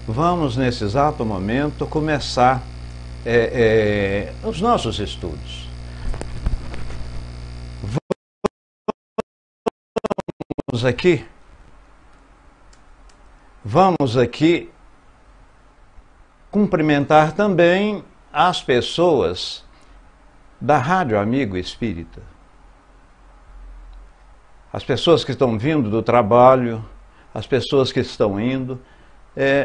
vamos nesse exato momento começar os nossos estudos. Vamos aqui cumprimentar também as pessoas da Rádio Amigo Espírita. As pessoas que estão vindo do trabalho, as pessoas que estão indo,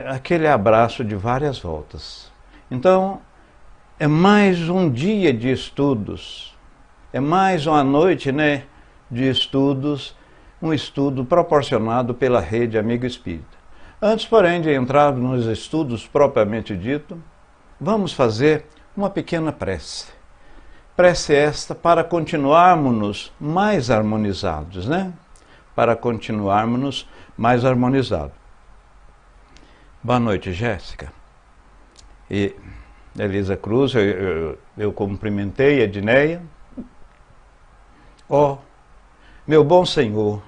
aquele abraço de várias voltas. Então, é mais um dia de estudos, é mais uma noite, né, de estudos, um estudo proporcionado pela Rede Amigo Espírita. Antes, porém, de entrar nos estudos propriamente dito, vamos fazer uma pequena prece. Prece esta para continuarmos mais harmonizados, né? Para continuarmos mais harmonizados. Boa noite, Jéssica. E Elisa Cruz, eu cumprimentei a Edneia. Ó, meu bom Senhor,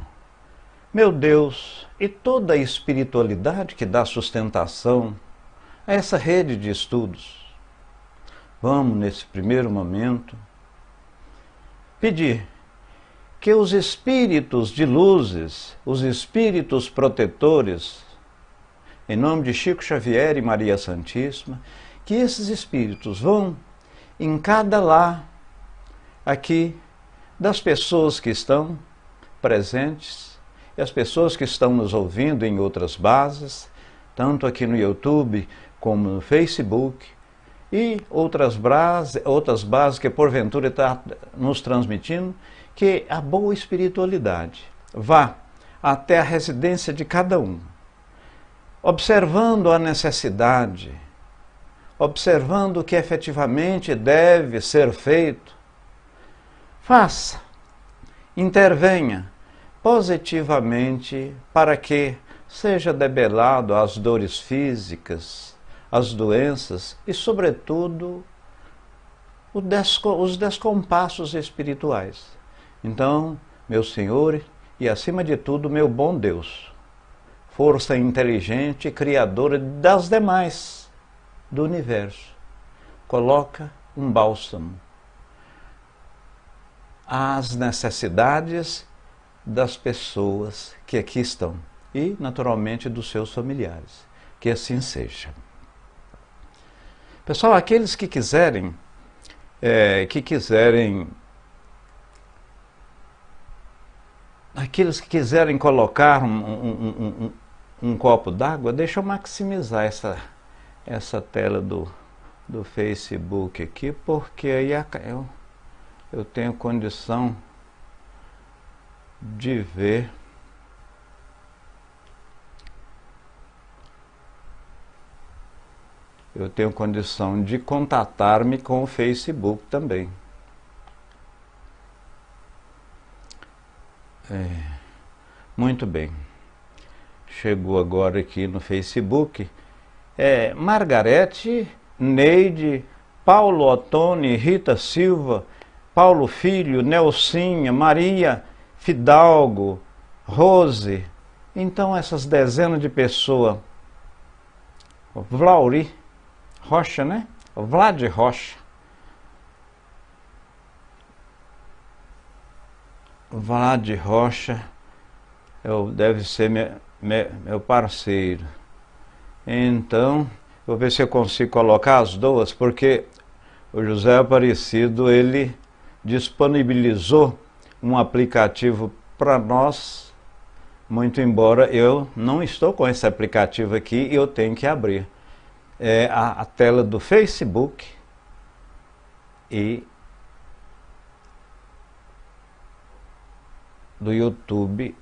meu Deus, e toda a espiritualidade que dá sustentação a essa rede de estudos. Vamos, nesse primeiro momento, pedir que os espíritos de luzes, os espíritos protetores, em nome de Chico Xavier e Maria Santíssima, que esses espíritos vão em cada lar aqui das pessoas que estão presentes e as pessoas que estão nos ouvindo em outras bases, tanto aqui no YouTube como no Facebook, e outras bases que porventura está nos transmitindo, que a boa espiritualidade vá até a residência de cada um, observando a necessidade, observando o que efetivamente deve ser feito. Faça, intervenha positivamente para que seja debelado as dores físicas, as doenças e, sobretudo, os descompassos espirituais. Então, meu Senhor e, acima de tudo, meu bom Deus, força inteligente e criadora das demais do universo, coloca um bálsamo às necessidades das pessoas que aqui estão e, naturalmente, dos seus familiares. Que assim seja. Pessoal, aqueles que quiserem colocar um copo d'água, deixa eu maximizar essa tela do Facebook aqui, porque aí eu tenho condição de ver de contatar-me com o Facebook também. Muito bem. Chegou agora aqui no Facebook. Margarete, Neide, Paulo Ottoni, Rita Silva, Paulo Filho, Nelsinha, Maria Fidalgo, Rose. Então essas dezenas de pessoas. Vlauri Rocha, né? Vlad Rocha. Vlad Rocha deve ser meu parceiro. Então, vou ver se eu consigo colocar as duas, porque o José Aparecido, ele disponibilizou um aplicativo para nós, muito embora eu não estou com esse aplicativo aqui e eu tenho que abrir. A tela do Facebook e do YouTube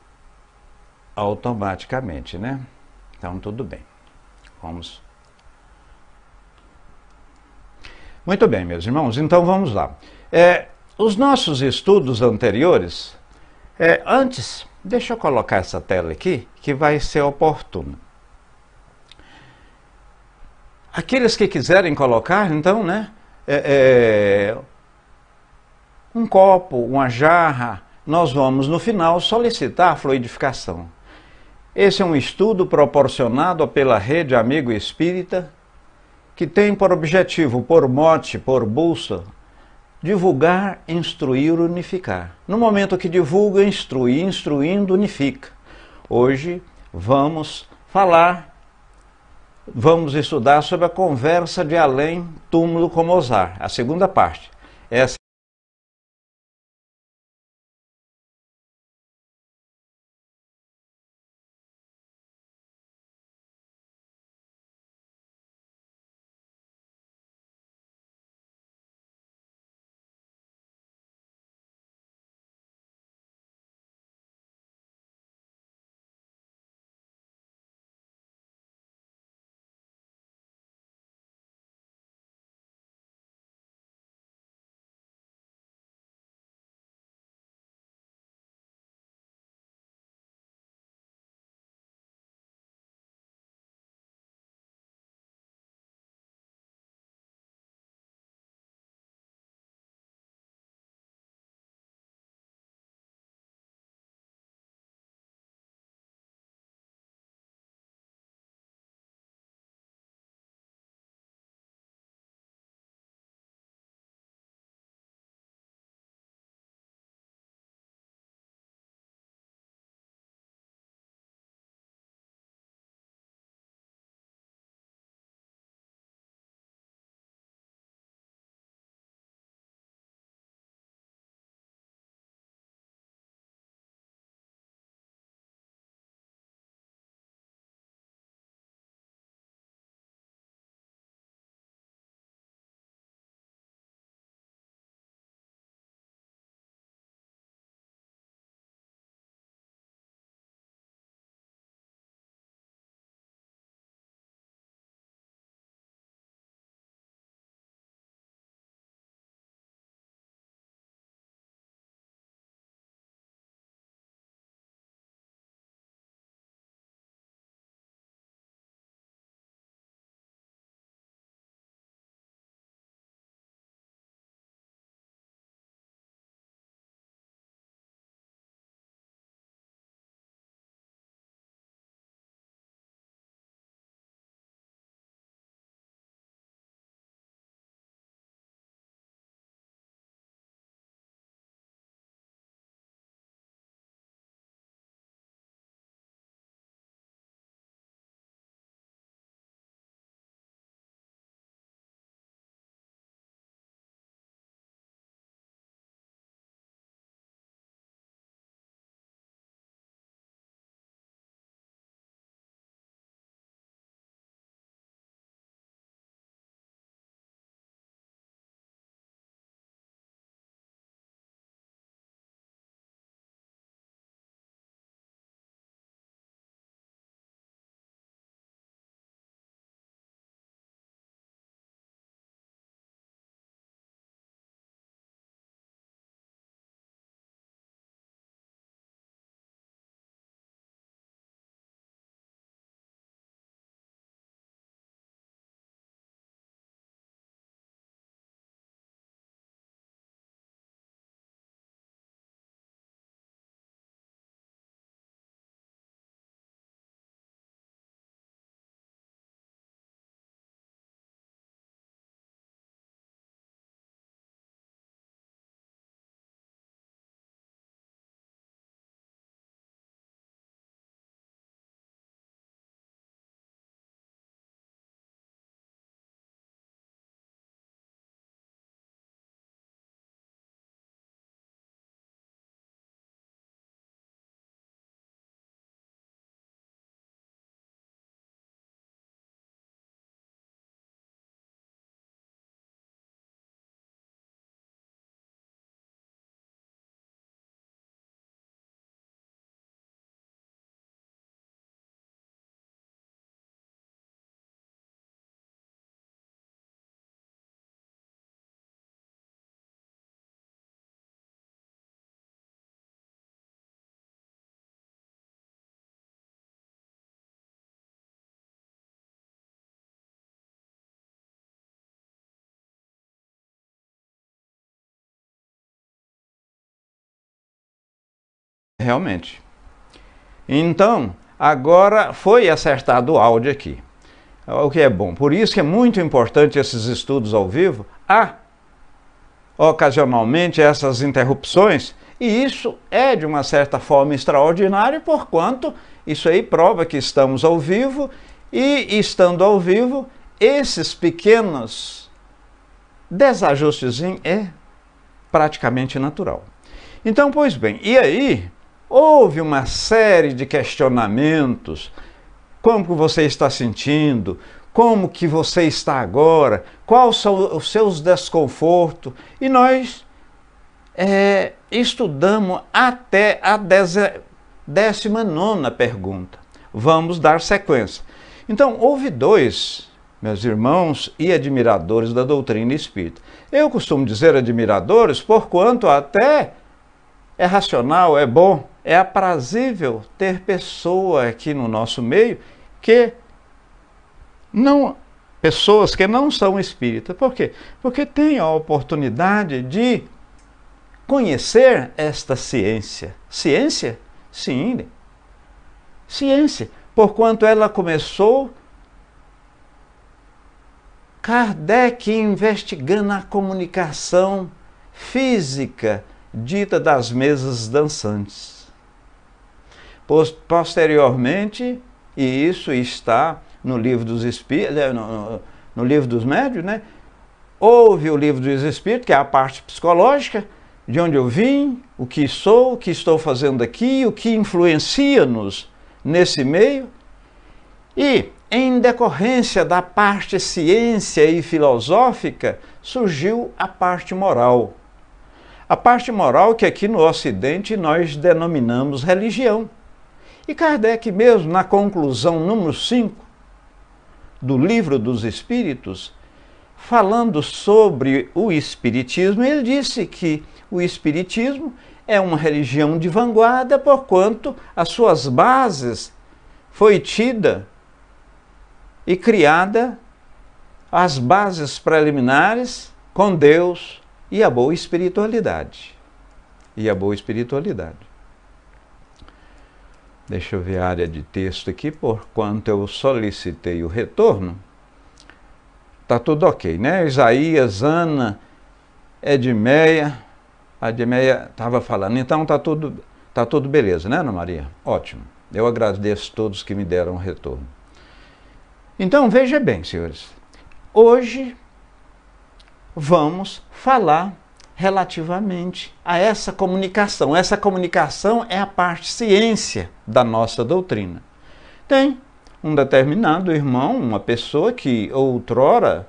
automaticamente, né? Então, tudo bem. Vamos. Muito bem, meus irmãos, então vamos lá. Os nossos estudos anteriores, antes, deixa eu colocar essa tela aqui, que vai ser oportuna. Aqueles que quiserem colocar, então, né, um copo, uma jarra, nós vamos no final solicitar a fluidificação. Esse é um estudo proporcionado pela Rede Amigo Espírita, que tem por objetivo, por mote, por bússola, divulgar, instruir, unificar. No momento que divulga, instrui, instruindo, unifica. Hoje vamos estudar sobre a conversa de além túmulo com Mozart, a segunda parte. Essa realmente. Então, agora foi acertado o áudio aqui, o que é bom. Por isso que é muito importante esses estudos ao vivo. Há, ocasionalmente, essas interrupções, e isso é, de uma certa forma, extraordinário, porquanto isso aí prova que estamos ao vivo, e estando ao vivo, esses pequenos desajustes é praticamente natural. Então, pois bem, e aí houve uma série de questionamentos. Como que você está sentindo? Como que você está agora? Quais são os seus desconfortos? E nós estudamos até a 19ª pergunta. Vamos dar sequência. Então, houve dois, meus irmãos e admiradores da doutrina espírita. Eu costumo dizer admiradores, porquanto até é racional, é bom, é aprazível ter pessoa aqui no nosso meio pessoas que não são espíritas. Por quê? Porque tem a oportunidade de conhecer esta ciência. Ciência? Sim. Ciência. Porquanto ela começou Kardec investigando a comunicação física dita das mesas dançantes. Posteriormente, e isso está no livro dos Espíritos, no livro dos Médiuns, né? Houve o livro dos Espíritos, que é a parte psicológica, de onde eu vim, o que sou, o que estou fazendo aqui, o que influencia-nos nesse meio. E, em decorrência da parte ciência e filosófica, surgiu a parte moral. A parte moral que aqui no Ocidente nós denominamos religião. E Kardec mesmo, na conclusão número 5 do Livro dos Espíritos, falando sobre o Espiritismo, ele disse que o Espiritismo é uma religião de vanguarda, porquanto as suas bases foi tida e criada as bases preliminares com Deus e a boa espiritualidade. Deixa eu ver a área de texto aqui, porquanto eu solicitei o retorno. Tá tudo ok, né? Isaías, Ana, Edmeia, a Edmeia estava falando. Então tá tudo beleza, né, Ana Maria? Ótimo. Eu agradeço a todos que me deram o retorno. Então, veja bem, senhores. Hoje vamos falar relativamente a essa comunicação. Essa comunicação é a parte ciência da nossa doutrina. Tem um determinado irmão, uma pessoa que outrora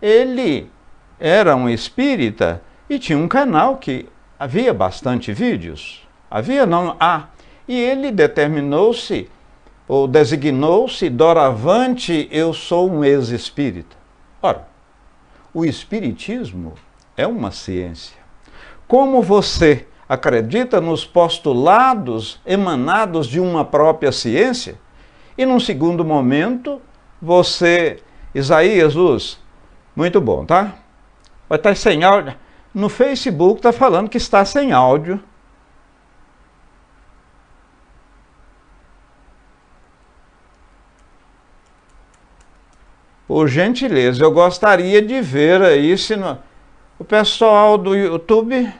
ele era um espírita e tinha um canal que havia bastante vídeos. E ele determinou-se ou designou-se doravante, eu sou um ex-espírita. Ora, o espiritismo é uma ciência. Como você acredita nos postulados emanados de uma própria ciência, e num segundo momento, Isaías Luz, muito bom, tá? Vai estar sem áudio. No Facebook está falando que está sem áudio. Por gentileza, eu gostaria de ver aí se o pessoal do YouTube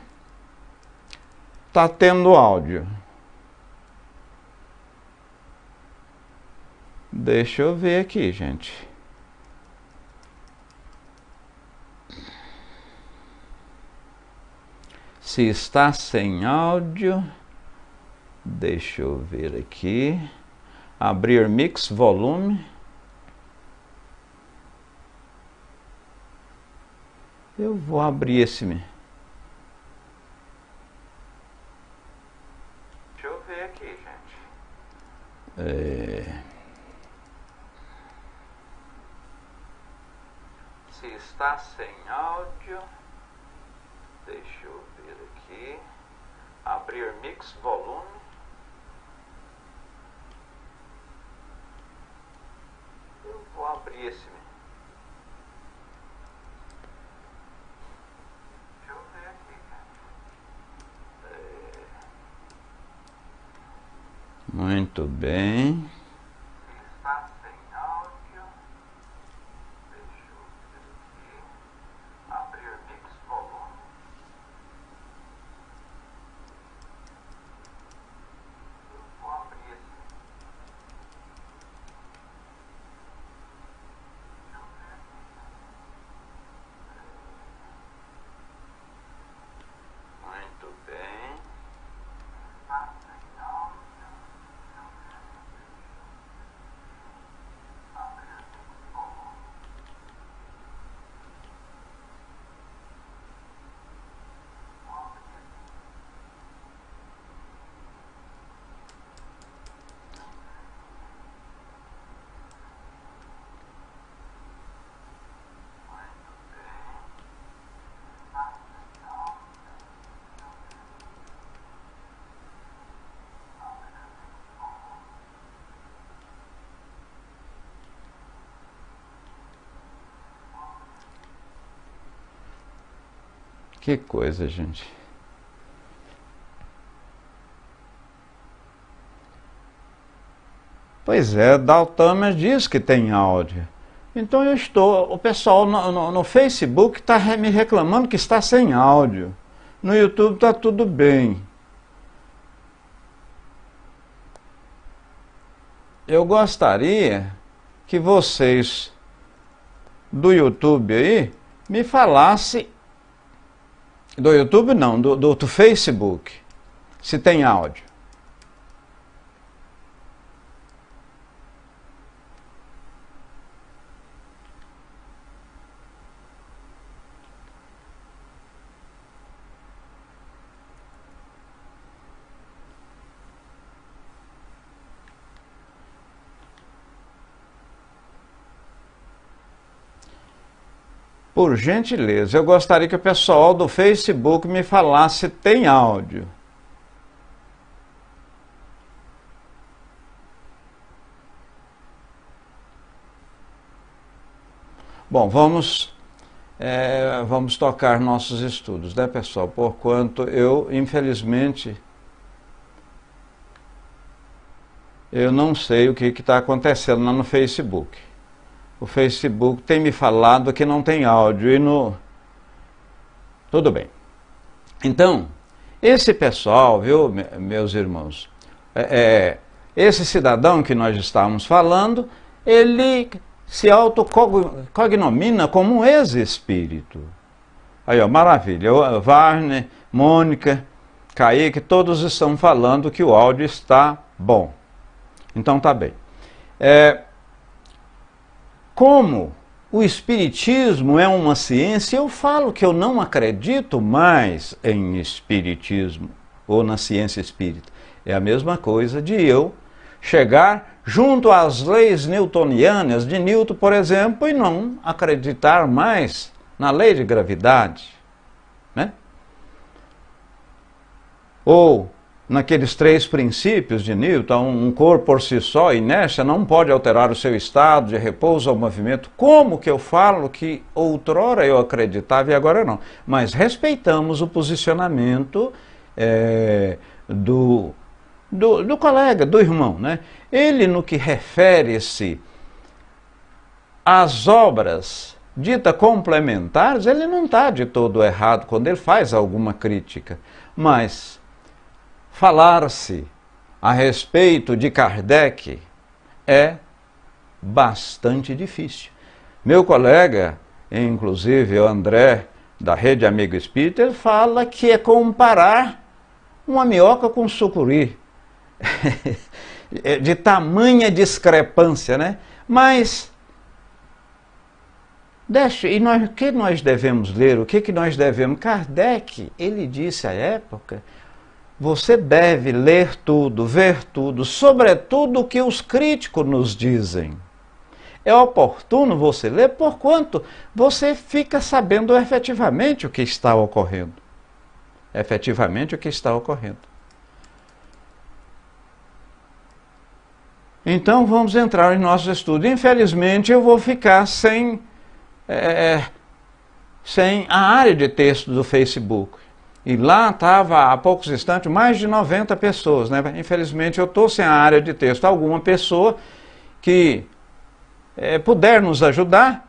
está tendo áudio. Deixa eu ver aqui, gente. Se está sem áudio, deixa eu ver aqui. Abrir mix volume. Eu vou abrir esse. Deixa eu ver aqui, gente. Se está sem áudio, deixa eu ver aqui. Abrir mix volume. Eu vou abrir esse. Muito bem. Está sem áudio. Deixa eu ver aqui. Abrir mix volume. Eu vou abrir esse. Deixa eu ver aqui. Muito bem. Está sem áudio. Que coisa, gente. Pois é, Daltamer diz que tem áudio. Então o pessoal no Facebook está me reclamando que está sem áudio. No YouTube está tudo bem. Eu gostaria que vocês do YouTube aí me falassem. Do YouTube não, do Facebook, se tem áudio. Por gentileza, eu gostaria que o pessoal do Facebook me falasse se tem áudio. Bom, vamos tocar nossos estudos, né, pessoal? Porquanto eu, infelizmente, eu não sei o que está acontecendo lá no Facebook. O Facebook tem me falado que não tem áudio e no... Tudo bem. Então, esse pessoal, viu, meus irmãos, esse cidadão que nós estávamos falando, ele se autocognomina como um ex-espírito. Aí, ó, maravilha. Wagner, Mônica, Kaique, todos estão falando que o áudio está bom. Então tá bem. Como o espiritismo é uma ciência, eu falo que eu não acredito mais em espiritismo ou na ciência espírita. É a mesma coisa de eu chegar junto às leis newtonianas de Newton, por exemplo, e não acreditar mais na lei de gravidade, né? Ou naqueles 3 princípios de Newton, um corpo por si só, inércia, não pode alterar o seu estado de repouso ou movimento. Como que eu falo que outrora eu acreditava e agora não? Mas respeitamos o posicionamento do colega, do irmão, né? Ele, no que refere-se às obras ditas complementares, ele não está de todo errado quando ele faz alguma crítica, mas falar-se a respeito de Kardec é bastante difícil. Meu colega, inclusive o André, da Rede Amigo Espírita, ele fala que é comparar uma minhoca com sucuri. De tamanha discrepância, né? Mas, o que nós devemos ler? O que nós devemos? Kardec, ele disse à época... Você deve ler tudo, ver tudo, sobretudo o que os críticos nos dizem. É oportuno você ler, porquanto você fica sabendo efetivamente o que está ocorrendo. Efetivamente o que está ocorrendo. Então vamos entrar em nosso estudo. Infelizmente eu vou ficar sem a área de texto do Facebook. E lá estava, há poucos instantes, mais de 90 pessoas, né? Infelizmente eu estou sem a área de texto. Alguma pessoa que puder nos ajudar,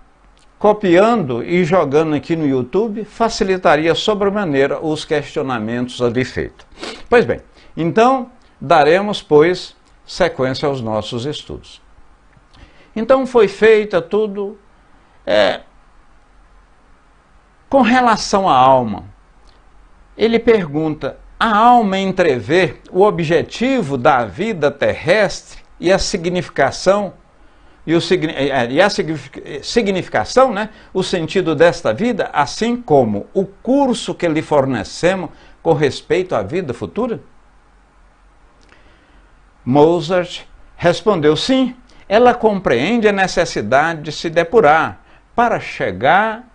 copiando e jogando aqui no YouTube, facilitaria sobremaneira os questionamentos ali feitos. Pois bem, então daremos, pois, sequência aos nossos estudos. Então foi feita tudo com relação à alma. Ele pergunta: a alma entrevê o objetivo da vida terrestre e a significação, significação, né, o sentido desta vida, assim como o curso que lhe fornecemos com respeito à vida futura? Mozart respondeu: sim, ela compreende a necessidade de se depurar para chegar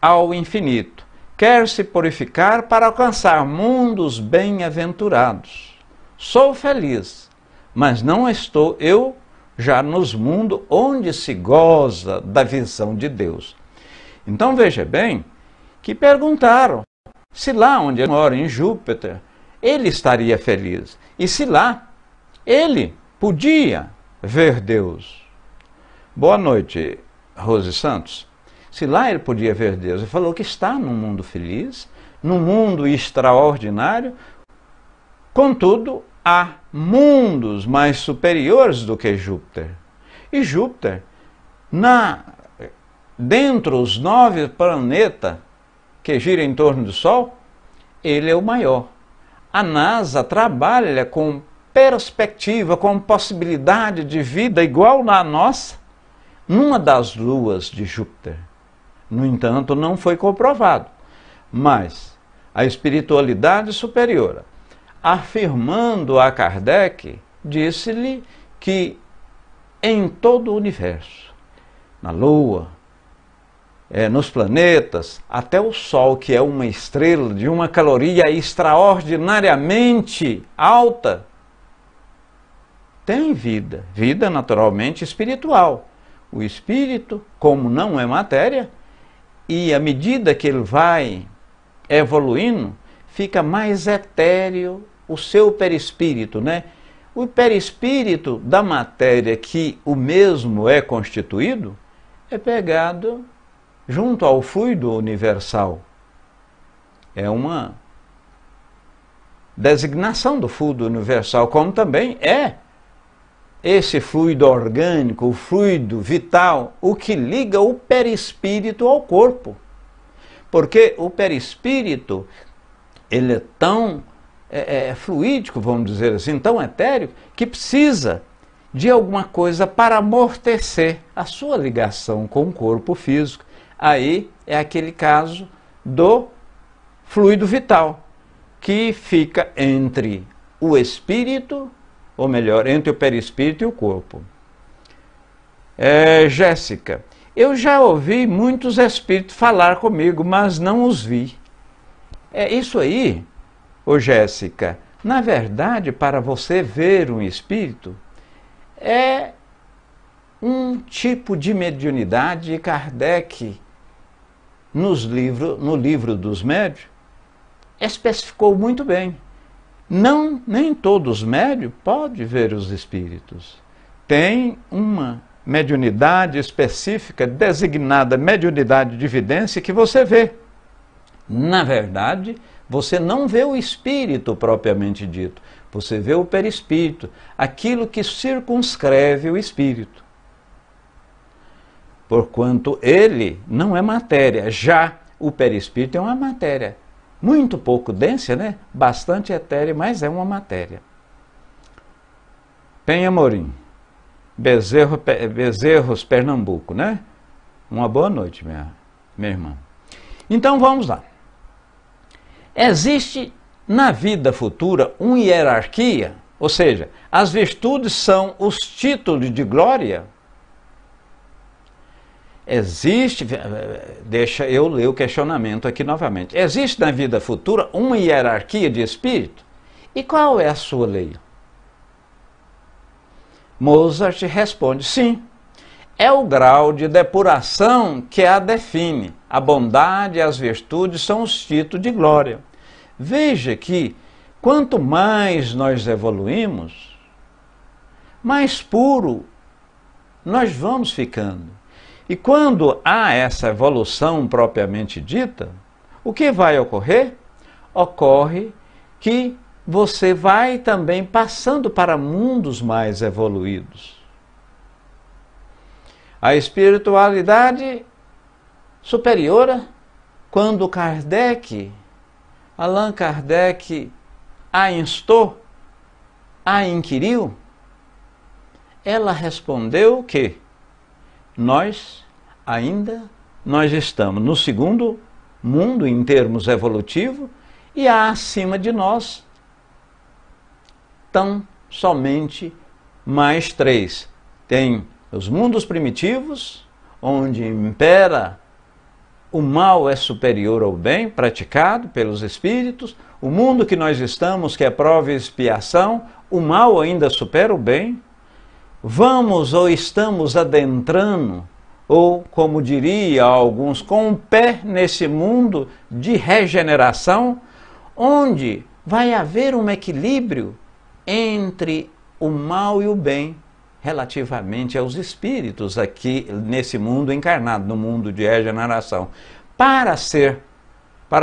ao infinito. Quer se purificar para alcançar mundos bem-aventurados. Sou feliz, mas não estou eu já nos mundos onde se goza da visão de Deus. Então veja bem que perguntaram se lá onde ele mora, em Júpiter, ele estaria feliz. E se lá ele podia ver Deus. Boa noite, Rose Santos. Se lá ele podia ver Deus, ele falou que está num mundo feliz, num mundo extraordinário. Contudo, há mundos mais superiores do que Júpiter. E Júpiter, dentre os 9 planetas que giram em torno do Sol, ele é o maior. A NASA trabalha com perspectiva, com possibilidade de vida igual à nossa, numa das luas de Júpiter. No entanto, não foi comprovado. Mas a espiritualidade superior, afirmando a Kardec, disse-lhe que em todo o universo, na Lua, nos planetas, até o Sol, que é uma estrela de uma caloria extraordinariamente alta, tem vida, vida naturalmente espiritual. O espírito, como não é matéria, e à medida que ele vai evoluindo, fica mais etéreo o seu perispírito, né? O perispírito da matéria que o mesmo é constituído é pegado junto ao fluido universal. É uma designação do fluido universal, como também é esse fluido orgânico, o fluido vital, o que liga o perispírito ao corpo. Porque o perispírito, ele é tão fluídico, vamos dizer assim, tão etéreo, que precisa de alguma coisa para amortecer a sua ligação com o corpo físico. Aí é aquele caso do fluido vital, que fica entre o espírito, ou melhor, entre o perispírito e o corpo. Jéssica, eu já ouvi muitos espíritos falar comigo, mas não os vi. Isso aí, Jéssica, na verdade, para você ver um espírito, é um tipo de mediunidade que Kardec, no livro dos médiuns, especificou muito bem. Nem todos os médiuns podem ver os espíritos. Tem uma mediunidade específica, designada mediunidade de evidência, que você vê. Na verdade, você não vê o espírito propriamente dito, você vê o perispírito, aquilo que circunscreve o espírito. Porquanto ele não é matéria, já o perispírito é uma matéria. Muito pouco densa, né? Bastante etérea, mas é uma matéria. Penha Morim, Bezerros, Pernambuco, né? Uma boa noite, minha irmã. Então vamos lá. Existe na vida futura uma hierarquia, ou seja, as virtudes são os títulos de glória. Existe, deixa eu ler o questionamento aqui novamente. Existe na vida futura uma hierarquia de espírito? E qual é a sua lei? Mozart responde: sim. É o grau de depuração que a define. A bondade e as virtudes são os títulos de glória. Veja que quanto mais nós evoluímos, mais puro nós vamos ficando. E quando há essa evolução propriamente dita, o que vai ocorrer? Ocorre que você vai também passando para mundos mais evoluídos. A espiritualidade superior, quando Allan Kardec a instou, a inquiriu, ela respondeu que nós estamos no segundo mundo em termos evolutivos e há acima de nós tão somente mais 3. Tem os mundos primitivos, onde impera o mal é superior ao bem, praticado pelos espíritos. O mundo que nós estamos, que é prova e expiação, o mal ainda supera o bem. Vamos ou estamos adentrando, ou como diria alguns, com o pé nesse mundo de regeneração, onde vai haver um equilíbrio entre o mal e o bem, relativamente aos espíritos aqui nesse mundo encarnado, no mundo de regeneração. Para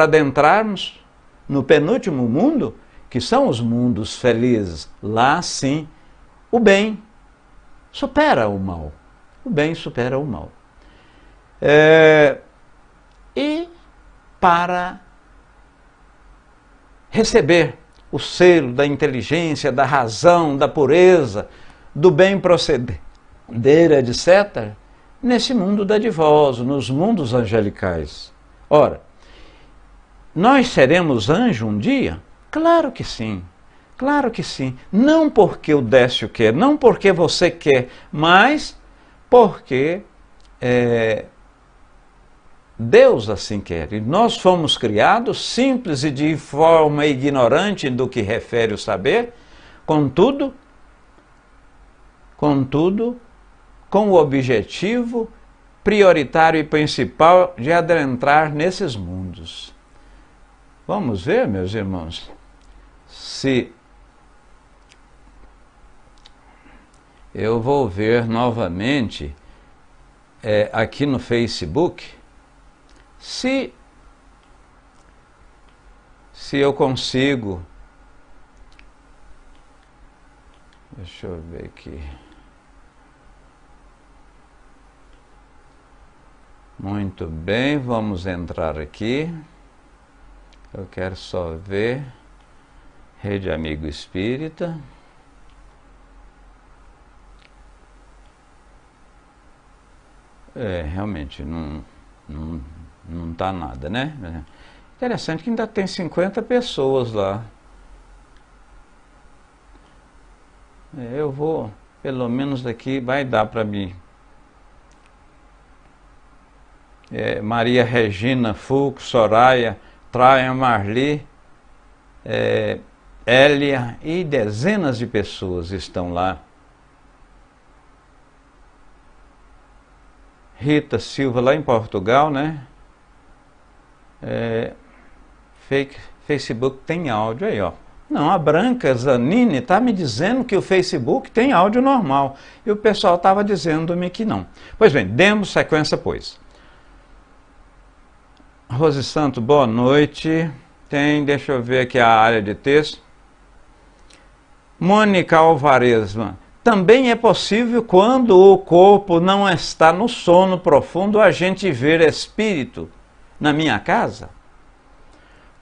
adentrarmos no penúltimo mundo, que são os mundos felizes, lá sim, o bem supera o mal. O bem supera o mal. E para receber o selo da inteligência, da razão, da pureza, do bem proceder, etc., nesse mundo dadivoso, nos mundos angelicais. Ora, nós seremos anjo um dia? Claro que sim. Claro que sim. Não porque o Décio quer, não porque você quer, mas porque Deus assim quer. E nós fomos criados simples e de forma ignorante do que refere o saber, contudo, com o objetivo prioritário e principal de adentrar nesses mundos. Vamos ver, meus irmãos, se eu vou ver novamente aqui no Facebook, se eu consigo. Deixa eu ver aqui. Muito bem, vamos entrar aqui. Eu quero só ver. Rede Amigo Espírita. Realmente não está nada, né? Interessante que ainda tem 50 pessoas lá. Eu vou, pelo menos daqui, vai dar para mim. Maria Regina, Fulco, Soraya, Traia, Marli, Hélia e dezenas de pessoas estão lá. Rita Silva, lá em Portugal, né? Facebook tem áudio aí, ó. Não, a Branca Zanini está me dizendo que o Facebook tem áudio normal. E o pessoal estava dizendo-me que não. Pois bem, demos sequência, pois. Rose Santo, boa noite. Deixa eu ver aqui a área de texto. Mônica Alvaresma. Também é possível, quando o corpo não está no sono profundo, a gente ver espírito na minha casa?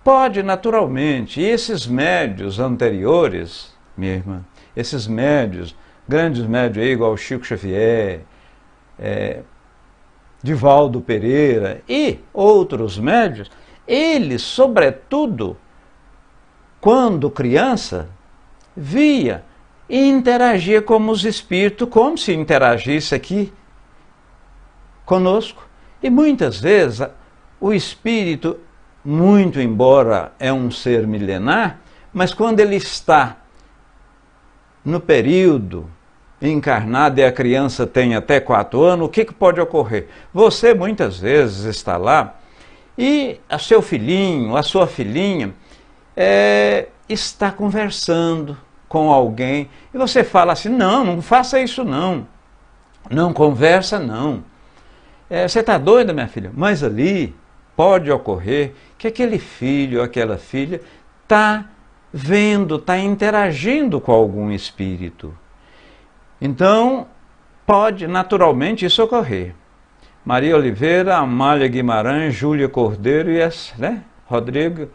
Pode, naturalmente. E esses médios anteriores, minha irmã, esses médios, grandes médios aí, igual Chico Xavier, Divaldo Pereira e outros médios, eles, sobretudo, quando criança, via e interagia com os espíritos, como se interagisse aqui conosco. E muitas vezes o espírito, muito embora é um ser milenar, mas quando ele está no período encarnado e a criança tem até 4 anos, o que pode ocorrer? Você muitas vezes está lá e a seu filhinho, a sua filhinha, está conversando com alguém e você fala assim, não, não faça isso não, não conversa não. Você está doida, minha filha? Mas ali pode ocorrer que aquele filho ou aquela filha está vendo, está interagindo com algum espírito. Então, pode naturalmente isso ocorrer. Maria Oliveira, Amália Guimarães, Júlia Cordeiro e Rodrigo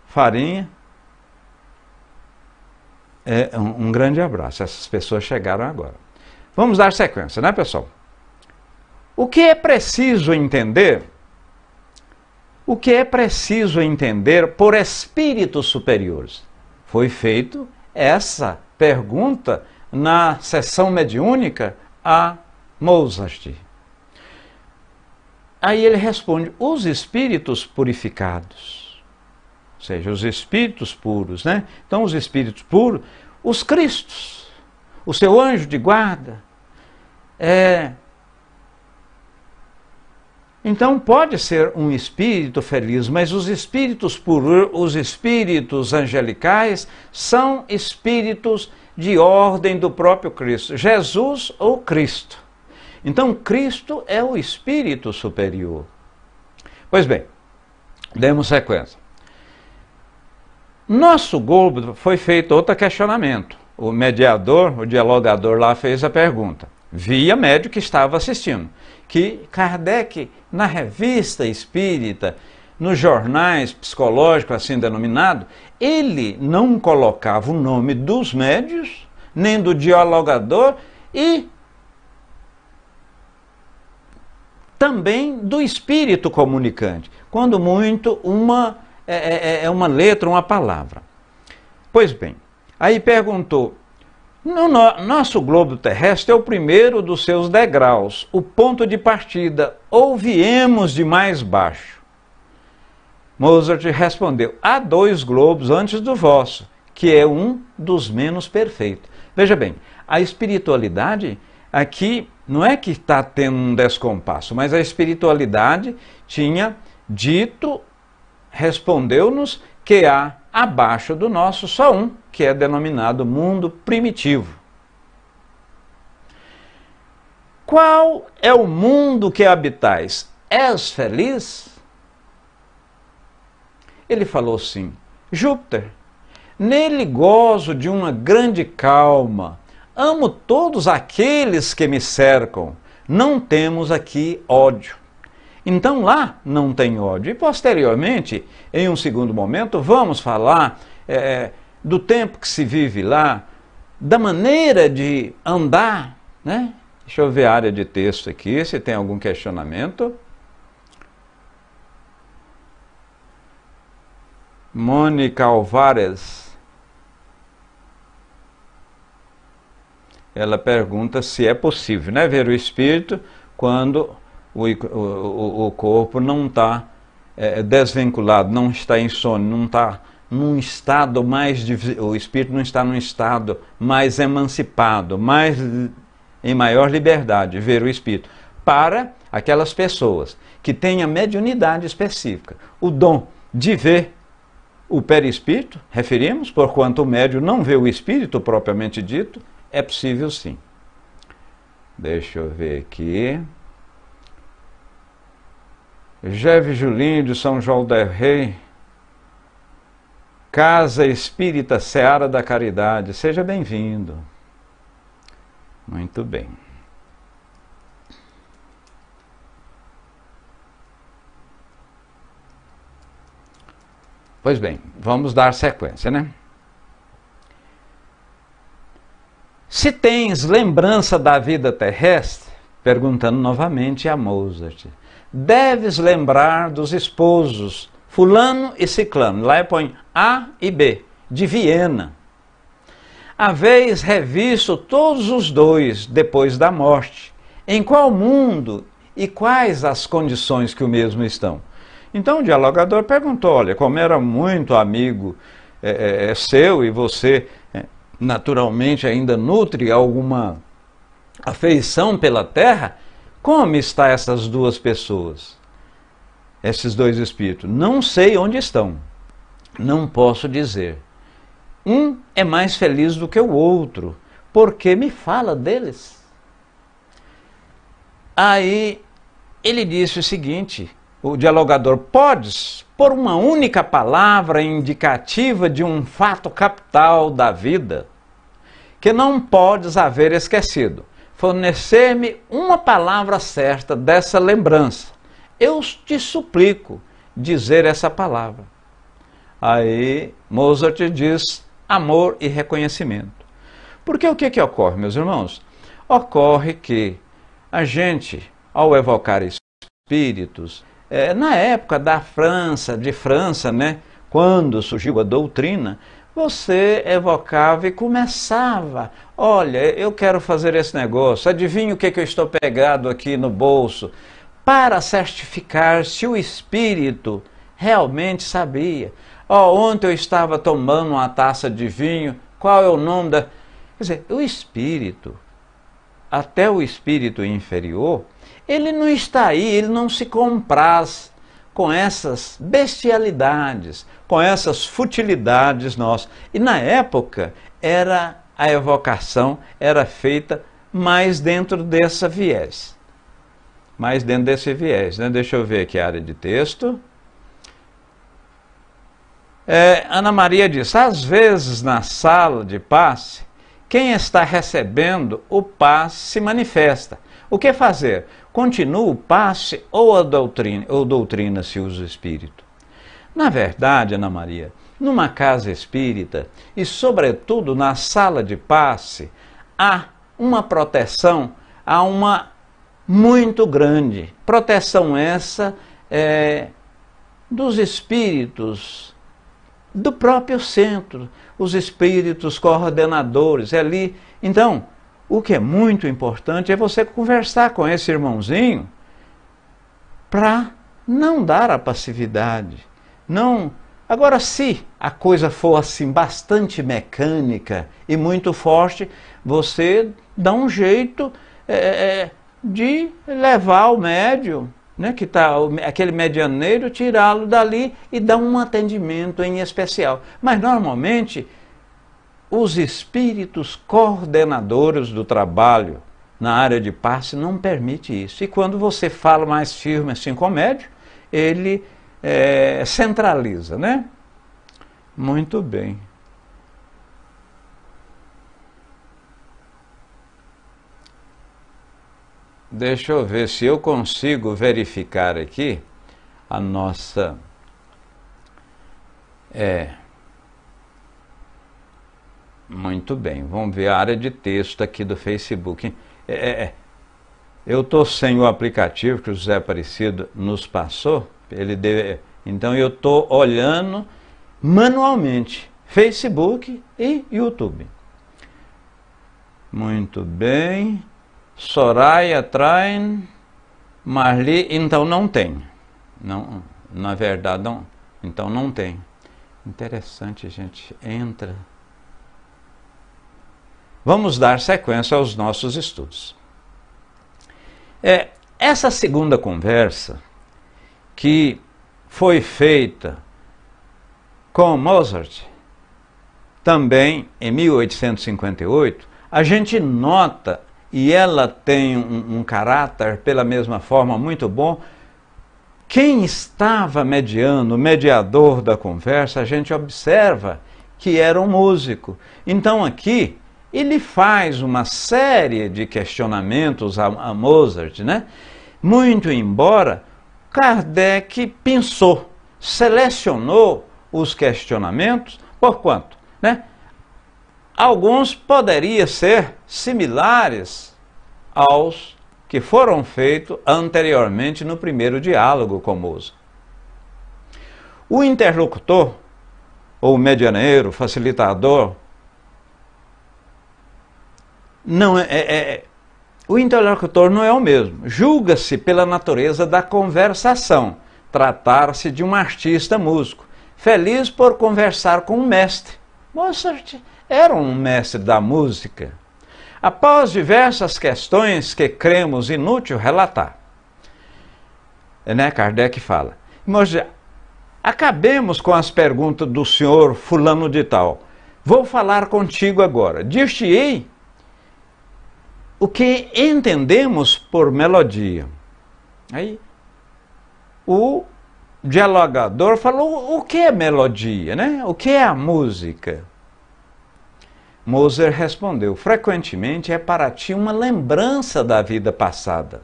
Farinha. Um grande abraço. Essas pessoas chegaram agora. Vamos dar sequência, né, pessoal? O que é preciso entender? O que é preciso entender por espíritos superiores? Foi feito essa pergunta na sessão mediúnica a Mozart. Aí ele responde, os espíritos purificados, ou seja, os espíritos puros, né? Então os espíritos puros, os cristos, o seu anjo de guarda, então pode ser um espírito feliz, mas os espíritos puros, os espíritos angelicais, são espíritos de ordem do próprio Cristo, Jesus ou Cristo. Então Cristo é o espírito superior. Pois bem, demos sequência. Nosso globo foi feito outro questionamento. O mediador, o dialogador lá fez a pergunta, via médium que estava assistindo, que Kardec, na revista espírita, nos jornais psicológicos assim denominado, ele não colocava o nome dos médios, nem do dialogador e também do espírito comunicante, quando muito uma letra, uma palavra. Pois bem, aí perguntou, nosso globo terrestre é o primeiro dos seus degraus, o ponto de partida, ou viemos de mais baixo? Mozart respondeu, há 2 globos antes do vosso, que é um dos menos perfeitos. Veja bem, a espiritualidade aqui não é que está tendo um descompasso, mas a espiritualidade tinha dito, respondeu-nos que há abaixo do nosso só um, que é denominado mundo primitivo. Qual é o mundo que habitais? És feliz? Ele falou sim, Júpiter, nele gozo de uma grande calma, amo todos aqueles que me cercam, não temos aqui ódio. Então lá não tem ódio. E posteriormente, em um segundo momento, vamos falar do tempo que se vive lá, da maneira de andar, né? Deixa eu ver a área de texto aqui, se tem algum questionamento. Mônica Alvarez, ela pergunta se é possível, né, ver o espírito quando o corpo não está desvinculado, não está em sono, não está num estado mais, o espírito não está num estado mais emancipado, em maior liberdade, ver o espírito, para aquelas pessoas que têm a mediunidade específica, o dom de ver o perispírito, referimos, porquanto o médium não vê o espírito propriamente dito, é possível sim. Deixa eu ver aqui. Jeve Julinho de São João del Rei, Casa Espírita Seara da Caridade, seja bem-vindo. Muito bem. Pois bem, vamos dar sequência, né? Se tens lembrança da vida terrestre, perguntando novamente a Mozart, deves lembrar dos esposos fulano e ciclano, lá põe A e B, de Viena. Haveis revisto todos os dois depois da morte, em qual mundo e quais as condições que o mesmo estão? Então o dialogador perguntou, olha, como era muito amigo seu e você naturalmente ainda nutre alguma afeição pela terra, como estão essas duas pessoas, esses dois espíritos? Não sei onde estão. não posso dizer. Um é mais feliz do que o outro, porque me fala deles. Aí ele disse o seguinte, o dialogador: podes, por uma única palavra indicativa de um fato capital da vida, que não podes haver esquecido, fornecer-me uma palavra certa dessa lembrança. Eu te suplico dizer essa palavra. Aí Mozart diz: amor e reconhecimento. Porque o que ocorre, meus irmãos? Ocorre que a gente, ao evocar espíritos, na época da França, né, quando surgiu a doutrina, você evocava e começava: olha, eu quero fazer esse negócio, adivinha o que eu estou pegado aqui no bolso, para certificar se o espírito realmente sabia. Ontem eu estava tomando uma taça de vinho, qual é o nome da... Quer dizer, o espírito, até o espírito inferior, ele não está aí, ele não se compraz com essas bestialidades, com essas futilidades nossas. E na época, a evocação era feita mais dentro desse viés. Mais dentro desse viés, né? Deixa eu ver aqui a área de texto. Ana Maria diz: às vezes na sala de passe, quem está recebendo o passe se manifesta. O que fazer? Continua o passe ou doutrina-se o espírito? Na verdade, Ana Maria, numa casa espírita e sobretudo na sala de passe, há uma proteção, há uma muito grande. Proteção essa dos espíritos do próprio centro, os espíritos coordenadores ali. Então, o que é muito importante é você conversar com esse irmãozinho para não dar a passividade. Não. Agora, se a coisa for assim bastante mecânica e muito forte, você dá um jeito de levar o médium, né, que está aquele medianeiro, tirá-lo dali e dar um atendimento em especial. Mas normalmente os espíritos coordenadores do trabalho na área de passe não permite isso. E quando você fala mais firme assim com o médium, ele centraliza, né? Muito bem. Deixa eu ver se eu consigo verificar aqui a nossa... Muito bem, vamos ver a área de texto aqui do Facebook. Eu estou sem o aplicativo que o José Aparecido nos passou, então eu estou olhando manualmente Facebook e YouTube. Muito bem. Soraya Train, Marli, então não tem. Não, na verdade, não, então não tem. Interessante, gente. Entra. Vamos dar sequência aos nossos estudos. Essa segunda conversa, que foi feita com Mozart, também em 1858, a gente nota, e ela tem um caráter, pela mesma forma, muito bom. Quem estava mediando, o mediador da conversa, a gente observa que era um músico. Então aqui, ele faz uma série de questionamentos a Mozart, né? Muito embora Kardec pensou, selecionou os questionamentos, por quanto, né? Alguns poderiam ser similares aos que foram feitos anteriormente no primeiro diálogo com Mozart. O interlocutor, ou medianeiro, facilitador, o interlocutor não é o mesmo. Julga-se pela natureza da conversação, tratar-se de um artista músico, feliz por conversar com um mestre. Mozart era um mestre da música. Após diversas questões que cremos inútil relatar, né, Kardec fala, acabemos com as perguntas do senhor fulano de tal. Vou falar contigo agora. Dir-te-ei o que entendemos por melodia. Aí, o dialogador falou, o que é melodia, né? O que é a música? Moser respondeu, frequentemente é para ti uma lembrança da vida passada.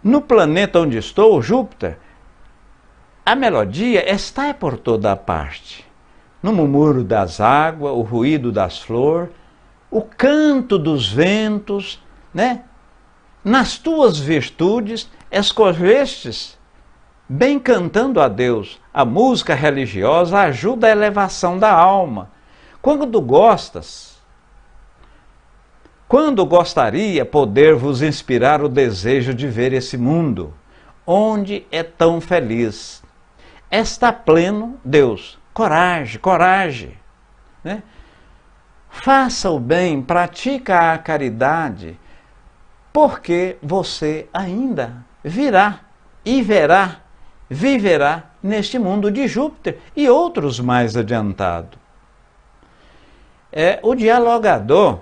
No planeta onde estou, Júpiter, a melodia está por toda a parte. No murmúrio das águas, o ruído das flores, o canto dos ventos, né? Nas tuas virtudes escolhestes, bem cantando a Deus. A música religiosa ajuda a elevação da alma. Quando gostaria poder vos inspirar o desejo de ver esse mundo, onde é tão feliz. Está pleno Deus. Coragem, coragem. Né? Faça o bem, pratica a caridade, porque você ainda virá e viverá neste mundo de Júpiter e outros mais adiantados. O dialogador.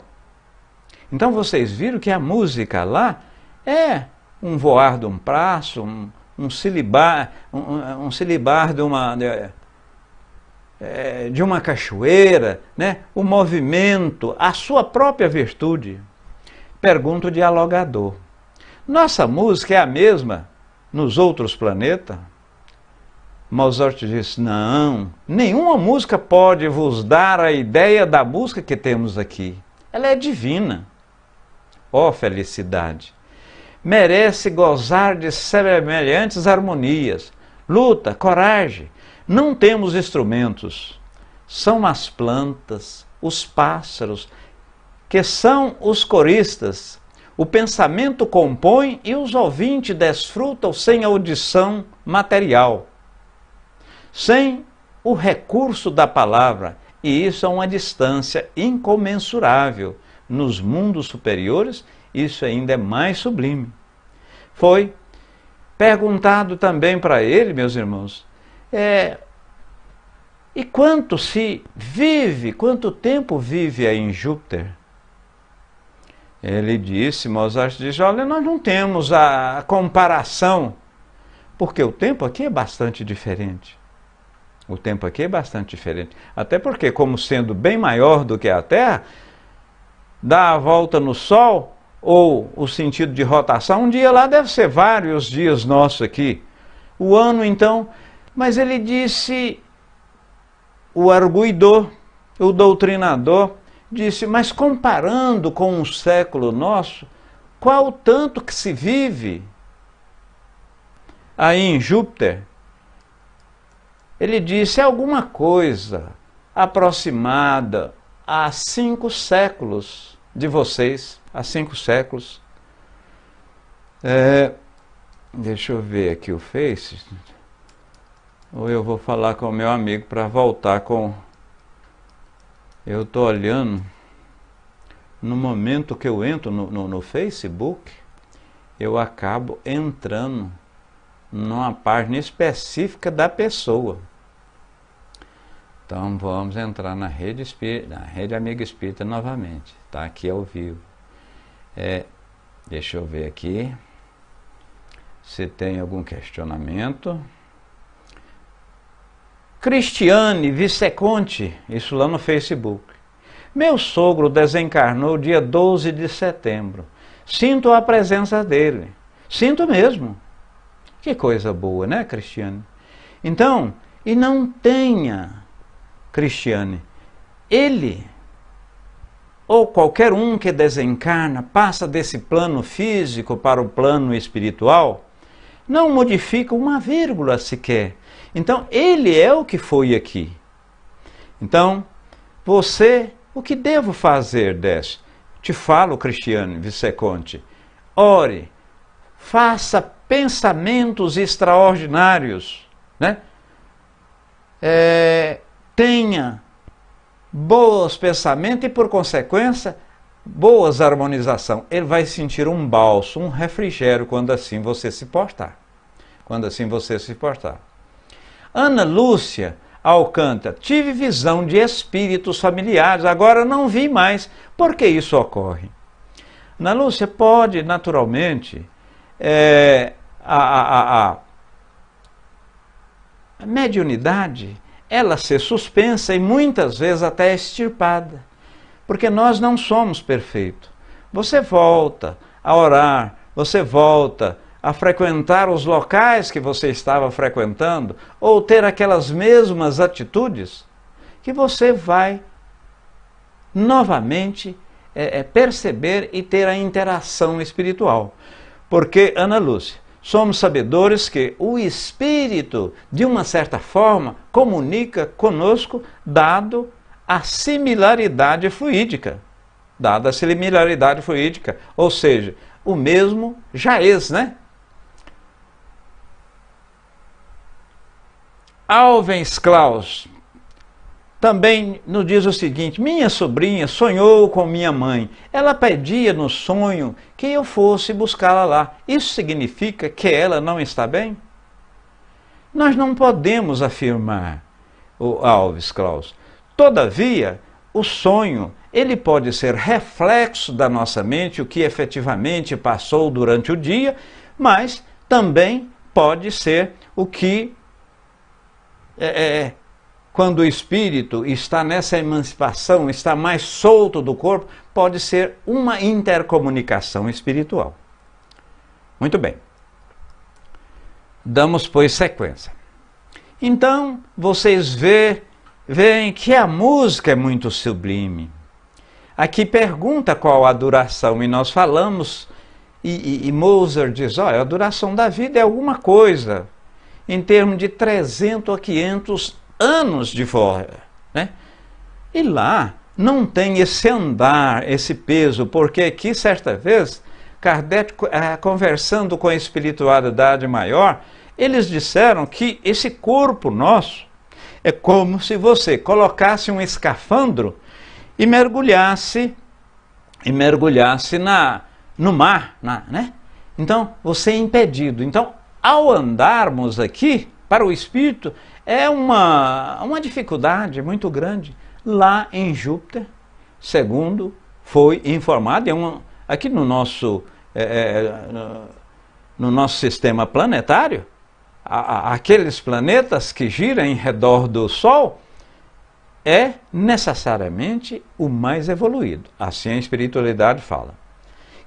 Então vocês viram que a música lá é um voar de um praço, um silibar de uma cachoeira, né? O movimento, a sua própria virtude. Pergunta o dialogador. Nossa música é a mesma nos outros planetas? Mozart disse, não, nenhuma música pode vos dar a ideia da música que temos aqui. Ela é divina. Ó felicidade! Merece gozar de semelhantes harmonias. Luta, coragem. Não temos instrumentos. São as plantas, os pássaros, que são os coristas. O pensamento compõe e os ouvintes desfrutam sem audição material, sem o recurso da palavra, e isso é uma distância incomensurável. Nos mundos superiores, isso ainda é mais sublime. Foi perguntado também para ele, meus irmãos, e quanto tempo vive aí em Júpiter? Ele disse, Mozart disse, olha, nós não temos a comparação, porque o tempo aqui é bastante diferente. O tempo aqui é bastante diferente. Até porque, como sendo bem maior do que a Terra, dá a volta no Sol, ou o sentido de rotação, um dia lá deve ser vários dias nossos aqui. O ano, então, mas ele disse, o arguidor, o doutrinador, disse, mas comparando com um século nosso, qual o tanto que se vive aí em Júpiter? Ele disse, alguma coisa aproximada a 5 séculos de vocês, há 5 séculos. Deixa eu ver aqui o Face, ou eu vou falar com o meu amigo para voltar com... Eu estou olhando, no momento que eu entro no Facebook, eu acabo entrando numa página específica da pessoa. Então vamos entrar na rede espírita, na rede Amigo Espírita novamente, tá? Aqui ao vivo. Deixa eu ver aqui se tem algum questionamento. Cristiane Viceconte, isso lá no Facebook. Meu sogro desencarnou dia 12 de setembro. Sinto a presença dele. Sinto mesmo. Que coisa boa, né, Cristiane? Então, e não tenha, Cristiane, ele ou qualquer um que desencarna, passa desse plano físico para o plano espiritual, não modifica uma vírgula sequer. Então, ele é o que foi aqui. Então, você, o que devo fazer, Décio? Te falo, Cristiane Viceconte, ore, faça pensamentos extraordinários, né? Tenha bons pensamentos e, por consequência, boas harmonização, ele vai sentir um bálsamo, um refrigério quando assim você se portar. Quando assim você se portar. Ana Lúcia Alcântara, tive visão de espíritos familiares, agora não vi mais. Por que isso ocorre? Ana Lúcia, pode naturalmente a mediunidade ela ser suspensa e muitas vezes até extirpada, porque nós não somos perfeitos. Você volta a orar, você volta a frequentar os locais que você estava frequentando, ou ter aquelas mesmas atitudes, que você vai novamente perceber e ter a interação espiritual. Porque, Ana Lúcia, somos sabedores que o Espírito, de uma certa forma, comunica conosco, dado a similaridade fluídica. Dada a similaridade fluídica, ou seja, o mesmo jaez, né? Alves Klaus também nos diz o seguinte: minha sobrinha sonhou com minha mãe. Ela pedia no sonho que eu fosse buscá-la lá. Isso significa que ela não está bem? Nós não podemos afirmar, o Alves Klaus. Todavia, o sonho, ele pode ser reflexo da nossa mente, o que efetivamente passou durante o dia, mas também pode ser o que quando o espírito está nessa emancipação, está mais solto do corpo, pode ser uma intercomunicação espiritual. Muito bem. Damos, pois, sequência. Então, vocês veem que a música é muito sublime. Aqui pergunta qual a duração, e nós falamos, e Mozart diz, olha, a duração da vida é alguma coisa, em termos de 300 a 500 anos de fora, né? E lá não tem esse andar, esse peso, porque aqui, certa vez, Kardec, conversando com a espiritualidade maior, eles disseram que esse corpo nosso é como se você colocasse um escafandro e mergulhasse no mar, né? Então, você é impedido. Então, ao andarmos aqui, para o espírito, é uma dificuldade muito grande. Lá em Júpiter, segundo foi informado, aqui no nosso sistema planetário, aqueles planetas que giram em redor do Sol, é necessariamente o mais evoluído. Assim a espiritualidade fala.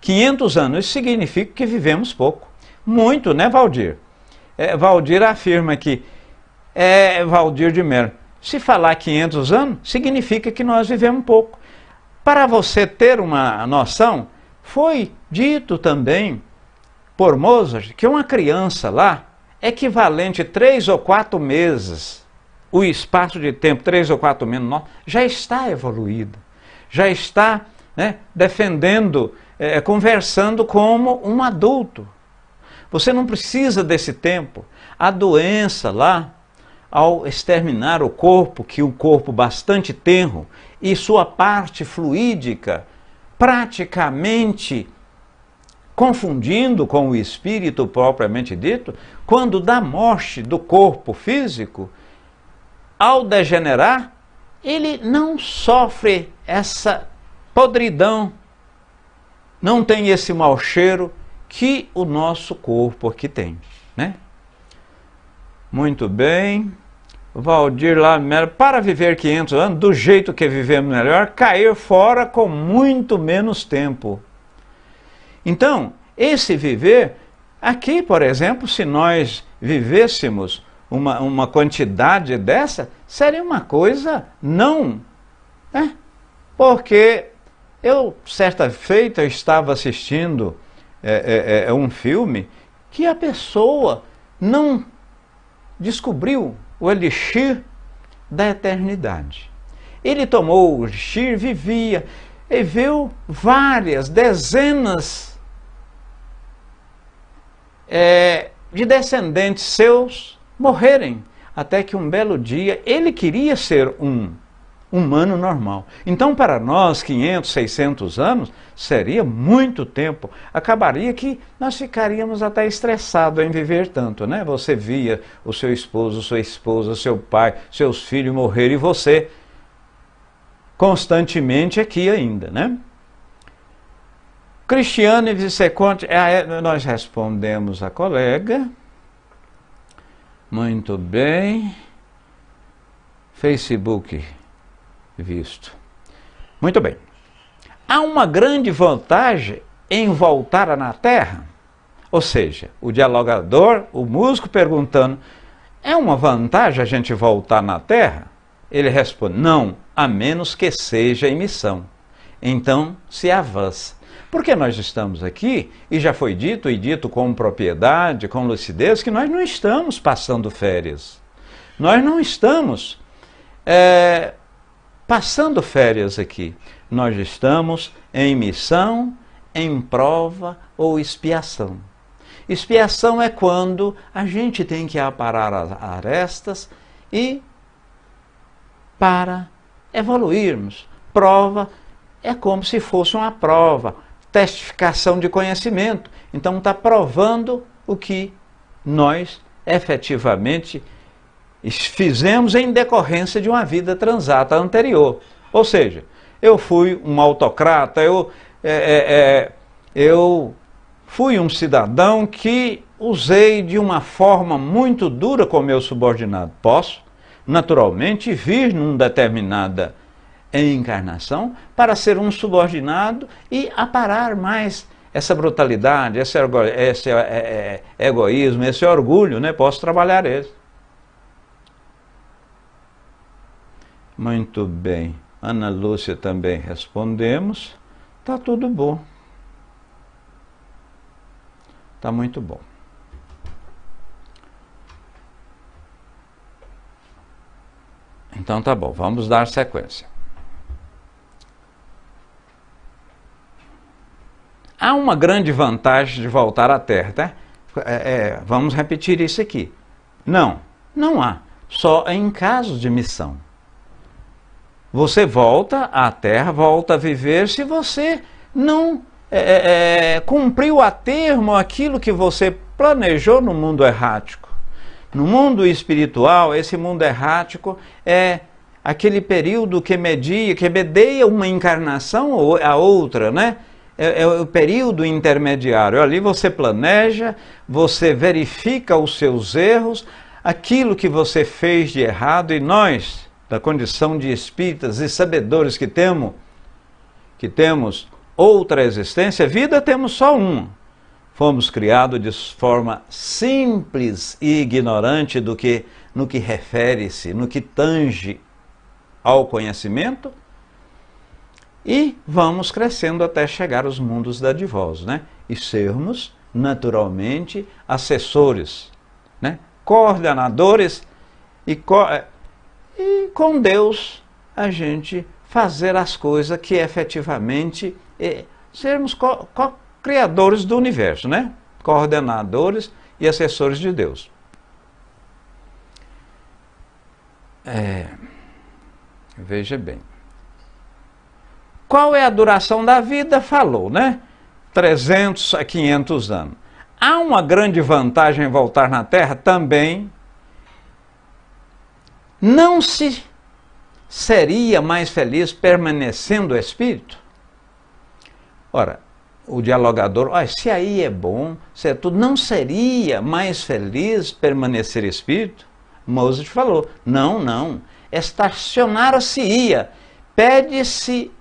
500 anos, isso significa que vivemos pouco. Muito, né, Valdir? Valdir afirma que, Valdir de Mello, se falar 500 anos, significa que nós vivemos pouco. Para você ter uma noção, foi dito também por Mozart que uma criança lá, equivalente a 3 ou 4 meses, o espaço de tempo, 3 ou 4 meses, já está evoluído, já está, né, defendendo, conversando como um adulto. Você não precisa desse tempo. A doença lá, ao exterminar o corpo, que é um corpo bastante tenro, e sua parte fluídica praticamente confundindo com o espírito propriamente dito, quando da morte do corpo físico, ao degenerar, ele não sofre essa podridão, não tem esse mau cheiro que o nosso corpo aqui tem, né? Muito bem. Valdir lá, para viver 500 anos, do jeito que vivemos melhor, cair fora com muito menos tempo. Então, esse viver, aqui, por exemplo, se nós vivêssemos uma quantidade dessa, seria uma coisa não, né? Porque eu, certa feita, estava assistindo um filme que a pessoa não descobriu o elixir da eternidade. Ele tomou o elixir, vivia, e viu várias, dezenas de descendentes seus morrerem, até que um belo dia ele queria ser um. humano normal. Então, para nós, 500, 600 anos, seria muito tempo. Acabaria que nós ficaríamos até estressados em viver tanto, né? Você via o seu esposo, sua esposa, seu pai, seus filhos morrer e você constantemente aqui ainda, né? Cristiane Viceconte, nós respondemos a colega. Muito bem. Facebook visto. Muito bem. Há uma grande vantagem em voltar na Terra? Ou seja, o dialogador, o músico perguntando, é uma vantagem a gente voltar na Terra? Ele responde, não, a menos que seja em missão. Então se avança. Porque nós estamos aqui, e já foi dito, e dito com propriedade, com lucidez, que nós não estamos passando férias. Nós não estamos passando férias aqui. Nós estamos em missão, em prova ou expiação. Expiação é quando a gente tem que aparar as arestas e para evoluirmos. Prova é como se fosse uma prova, testificação de conhecimento. Então está provando o que nós efetivamente fizemos em decorrência de uma vida transata anterior. Ou seja, eu fui um autocrata, eu fui um cidadão que usei de uma forma muito dura com meu subordinado. Posso, naturalmente, vir numa determinada encarnação para ser um subordinado e aparar mais essa brutalidade, esse egoísmo, esse orgulho, né? Posso trabalhar esse. Muito bem. Ana Lúcia também respondemos. Tá tudo bom. Tá muito bom. Então tá bom, vamos dar sequência. Há uma grande vantagem de voltar à Terra, tá? Vamos repetir isso aqui. Não, não há. Só em casos de missão. Você volta à Terra, volta a viver se você não cumpriu a termo aquilo que você planejou no mundo errático. No mundo espiritual, esse mundo errático é aquele período que medeia uma encarnação ou a outra, né? É o período intermediário. Ali você planeja, você verifica os seus erros, aquilo que você fez de errado, e nós, da condição de espíritas e sabedores que temos outra existência, vida temos só uma. Fomos criados de forma simples e ignorante no que refere-se, no que tange ao conhecimento, e vamos crescendo até chegar aos mundos dadivosos, né? E sermos, naturalmente, assessores, né? Coordenadores, e com Deus a gente fazer as coisas que efetivamente sermos criadores do universo, né? Coordenadores e assessores de Deus. Veja bem. Qual é a duração da vida? Falou, né? 300 a 500 anos. Há uma grande vantagem em voltar na Terra? Também. Não se seria mais feliz permanecendo espírito? Ora, o dialogador, se aí é bom, se é tudo, não seria mais feliz permanecer espírito? Mozart falou, não, estacionar-se-ia, pede-se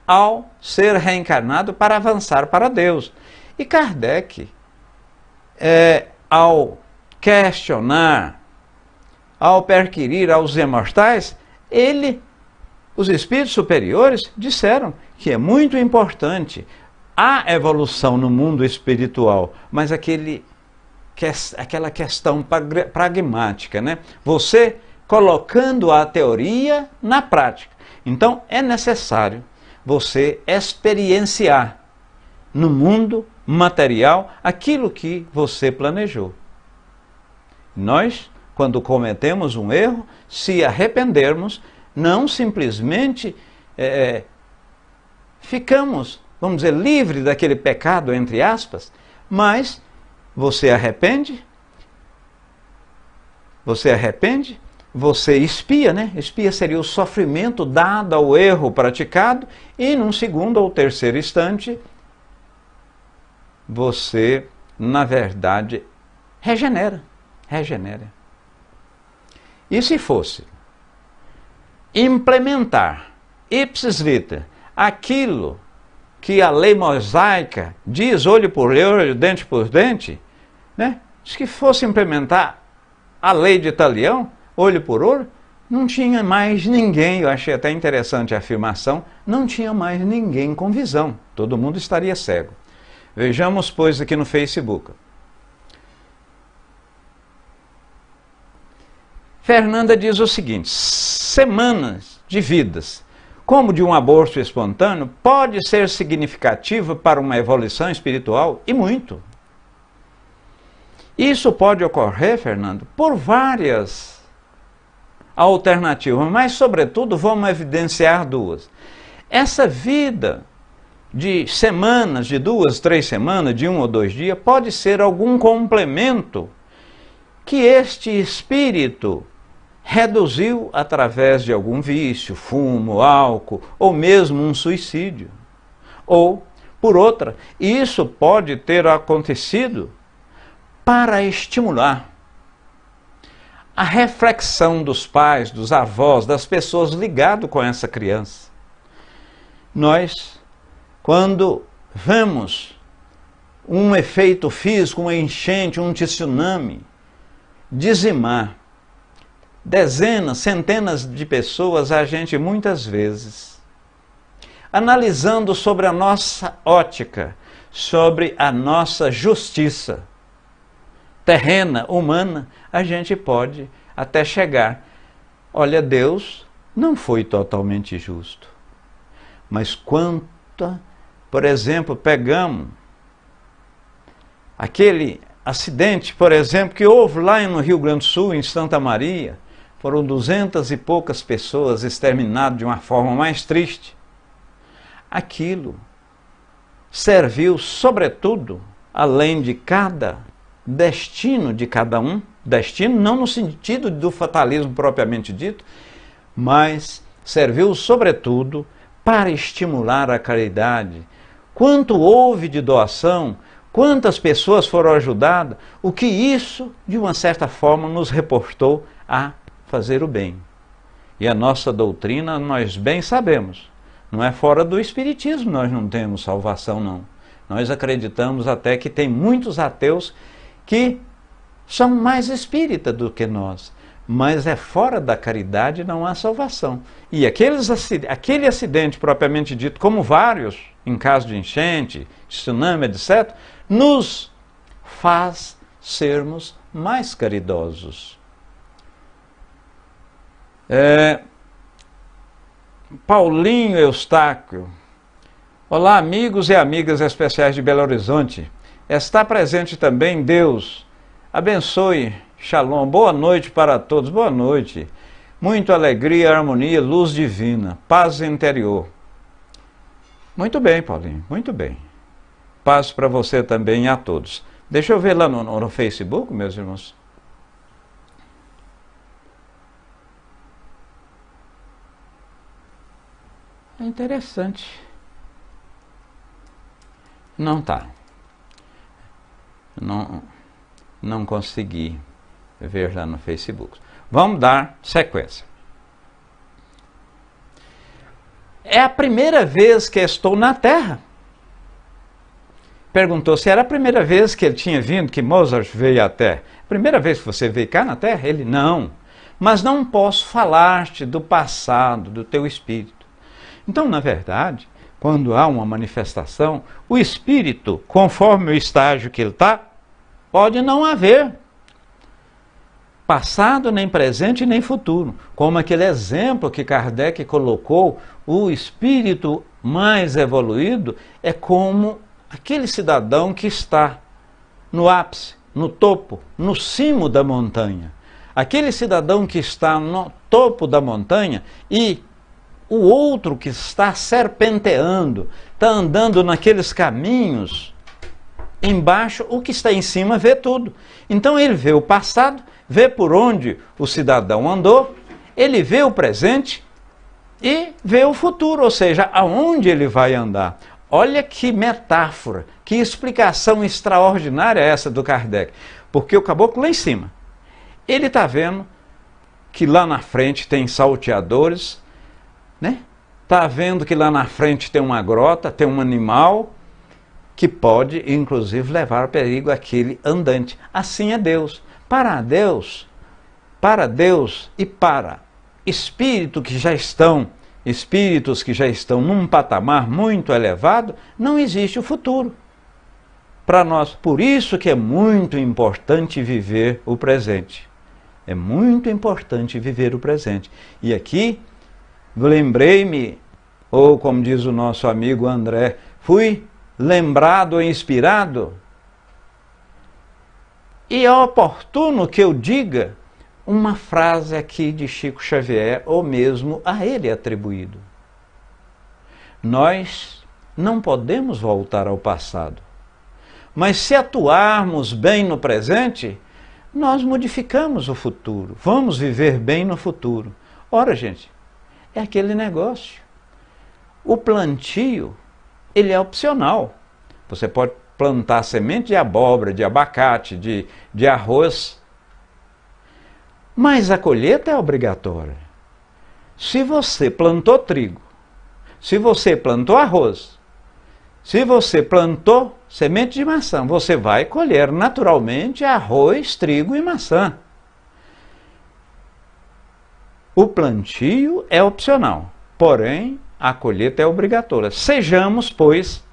ao ser reencarnado para avançar para Deus. E Kardec, ao questionar, ao perquirir aos imortais, os espíritos superiores disseram que é muito importante a evolução no mundo espiritual, mas aquela questão pragmática, né? Você colocando a teoria na prática. Então é necessário você experienciar no mundo material aquilo que você planejou. Nós, quando cometemos um erro, se arrependermos, não simplesmente ficamos, vamos dizer, livres daquele pecado, entre aspas, mas você arrepende, você expia, né? Expia seria o sofrimento dado ao erro praticado, e num segundo ou terceiro instante, você, na verdade, regenera. E se fosse implementar ipsis liter aquilo que a lei mosaica diz, olho por olho, dente por dente, né? Se fosse implementar a lei de Talião, olho por olho, não tinha mais ninguém, eu achei até interessante a afirmação, não tinha mais ninguém com visão, todo mundo estaria cego. Vejamos, pois, aqui no Facebook. Fernanda diz o seguinte: semanas de vidas, como de um aborto espontâneo, pode ser significativa para uma evolução espiritual, e muito. Isso pode ocorrer, Fernando, por várias alternativas, mas, sobretudo, vamos evidenciar duas. Essa vida de semanas, de 2, 3 semanas, de 1 ou 2 dias, pode ser algum complemento que este espírito reduziu através de algum vício, fumo, álcool, ou mesmo um suicídio. Ou, por outra, isso pode ter acontecido para estimular a reflexão dos pais, dos avós, das pessoas ligadas com essa criança. Nós, quando vemos um efeito físico, uma enchente, um tsunami, dizimar dezenas, centenas de pessoas, a gente muitas vezes, analisando sobre a nossa ótica, sobre a nossa justiça terrena, humana, a gente pode até chegar. Olha, Deus não foi totalmente justo. Mas quanta, por exemplo, pegamos aquele acidente, por exemplo, que houve lá no Rio Grande do Sul, em Santa Maria, foram 200 e poucas pessoas exterminadas de uma forma mais triste. Aquilo serviu, sobretudo, além de cada destino de cada um, destino não no sentido do fatalismo propriamente dito, mas serviu, sobretudo, para estimular a caridade. Quanto houve de doação, quantas pessoas foram ajudadas, o que isso, de uma certa forma, nos reportou a fazer o bem. E a nossa doutrina, nós bem sabemos, não é fora do espiritismo, nós não temos salvação, não. Nós acreditamos até que tem muitos ateus que são mais espíritas do que nós, mas é fora da caridade, não há salvação. E aquele acidente propriamente dito, como vários, em caso de enchente, tsunami, etc., nos faz sermos mais caridosos. Paulinho Eustáquio. Olá, amigos e amigas especiais de Belo Horizonte. Está presente também Deus. Abençoe. Shalom. Boa noite para todos. Boa noite. Muita alegria, harmonia, luz divina, paz interior. Muito bem, Paulinho. Muito bem. Paz para você também e a todos. Deixa eu ver lá no Facebook, meus irmãos. É interessante. Não tá. Não consegui ver lá no Facebook. Vamos dar sequência. É a primeira vez que estou na Terra. Perguntou se era a primeira vez que ele tinha vindo, que Mozart veio à Terra. Primeira vez que você veio cá na Terra? Ele, não. Mas não posso falar-te do passado, do teu espírito. Então, na verdade, quando há uma manifestação, o espírito, conforme o estágio que ele está, pode não haver passado, nem presente, nem futuro. Como aquele exemplo que Kardec colocou, o espírito mais evoluído é como aquele cidadão que está no ápice, no topo, no cimo da montanha. Aquele cidadão que está no topo da montanha e o outro que está serpenteando, está andando naqueles caminhos embaixo, o que está em cima vê tudo. Então ele vê o passado, vê por onde o cidadão andou, ele vê o presente e vê o futuro, ou seja, aonde ele vai andar. Olha que metáfora, que explicação extraordinária é essa do Kardec. Porque o caboclo lá em cima, ele está vendo que lá na frente tem salteadores, né? Está vendo que lá na frente tem uma grota, tem um animal que pode, inclusive, levar a perigo aquele andante. Assim é Deus. Para Deus e para espíritos que já estão num patamar muito elevado, não existe o futuro para nós. Por isso que é muito importante viver o presente. É muito importante viver o presente. E aqui, lembrei-me, ou como diz o nosso amigo André, fui lembrado ou inspirado, e é oportuno que eu diga uma frase aqui de Chico Xavier, ou mesmo a ele atribuído. Nós não podemos voltar ao passado, mas se atuarmos bem no presente, nós modificamos o futuro, vamos viver bem no futuro. Ora, gente, é aquele negócio. O plantio, ele é opcional. Você pode plantar semente de abóbora, de abacate, de arroz, mas a colheita é obrigatória. Se você plantou trigo, se você plantou arroz, se você plantou semente de maçã, você vai colher naturalmente arroz, trigo e maçã. O plantio é opcional, porém a colheita é obrigatória. Sejamos, pois,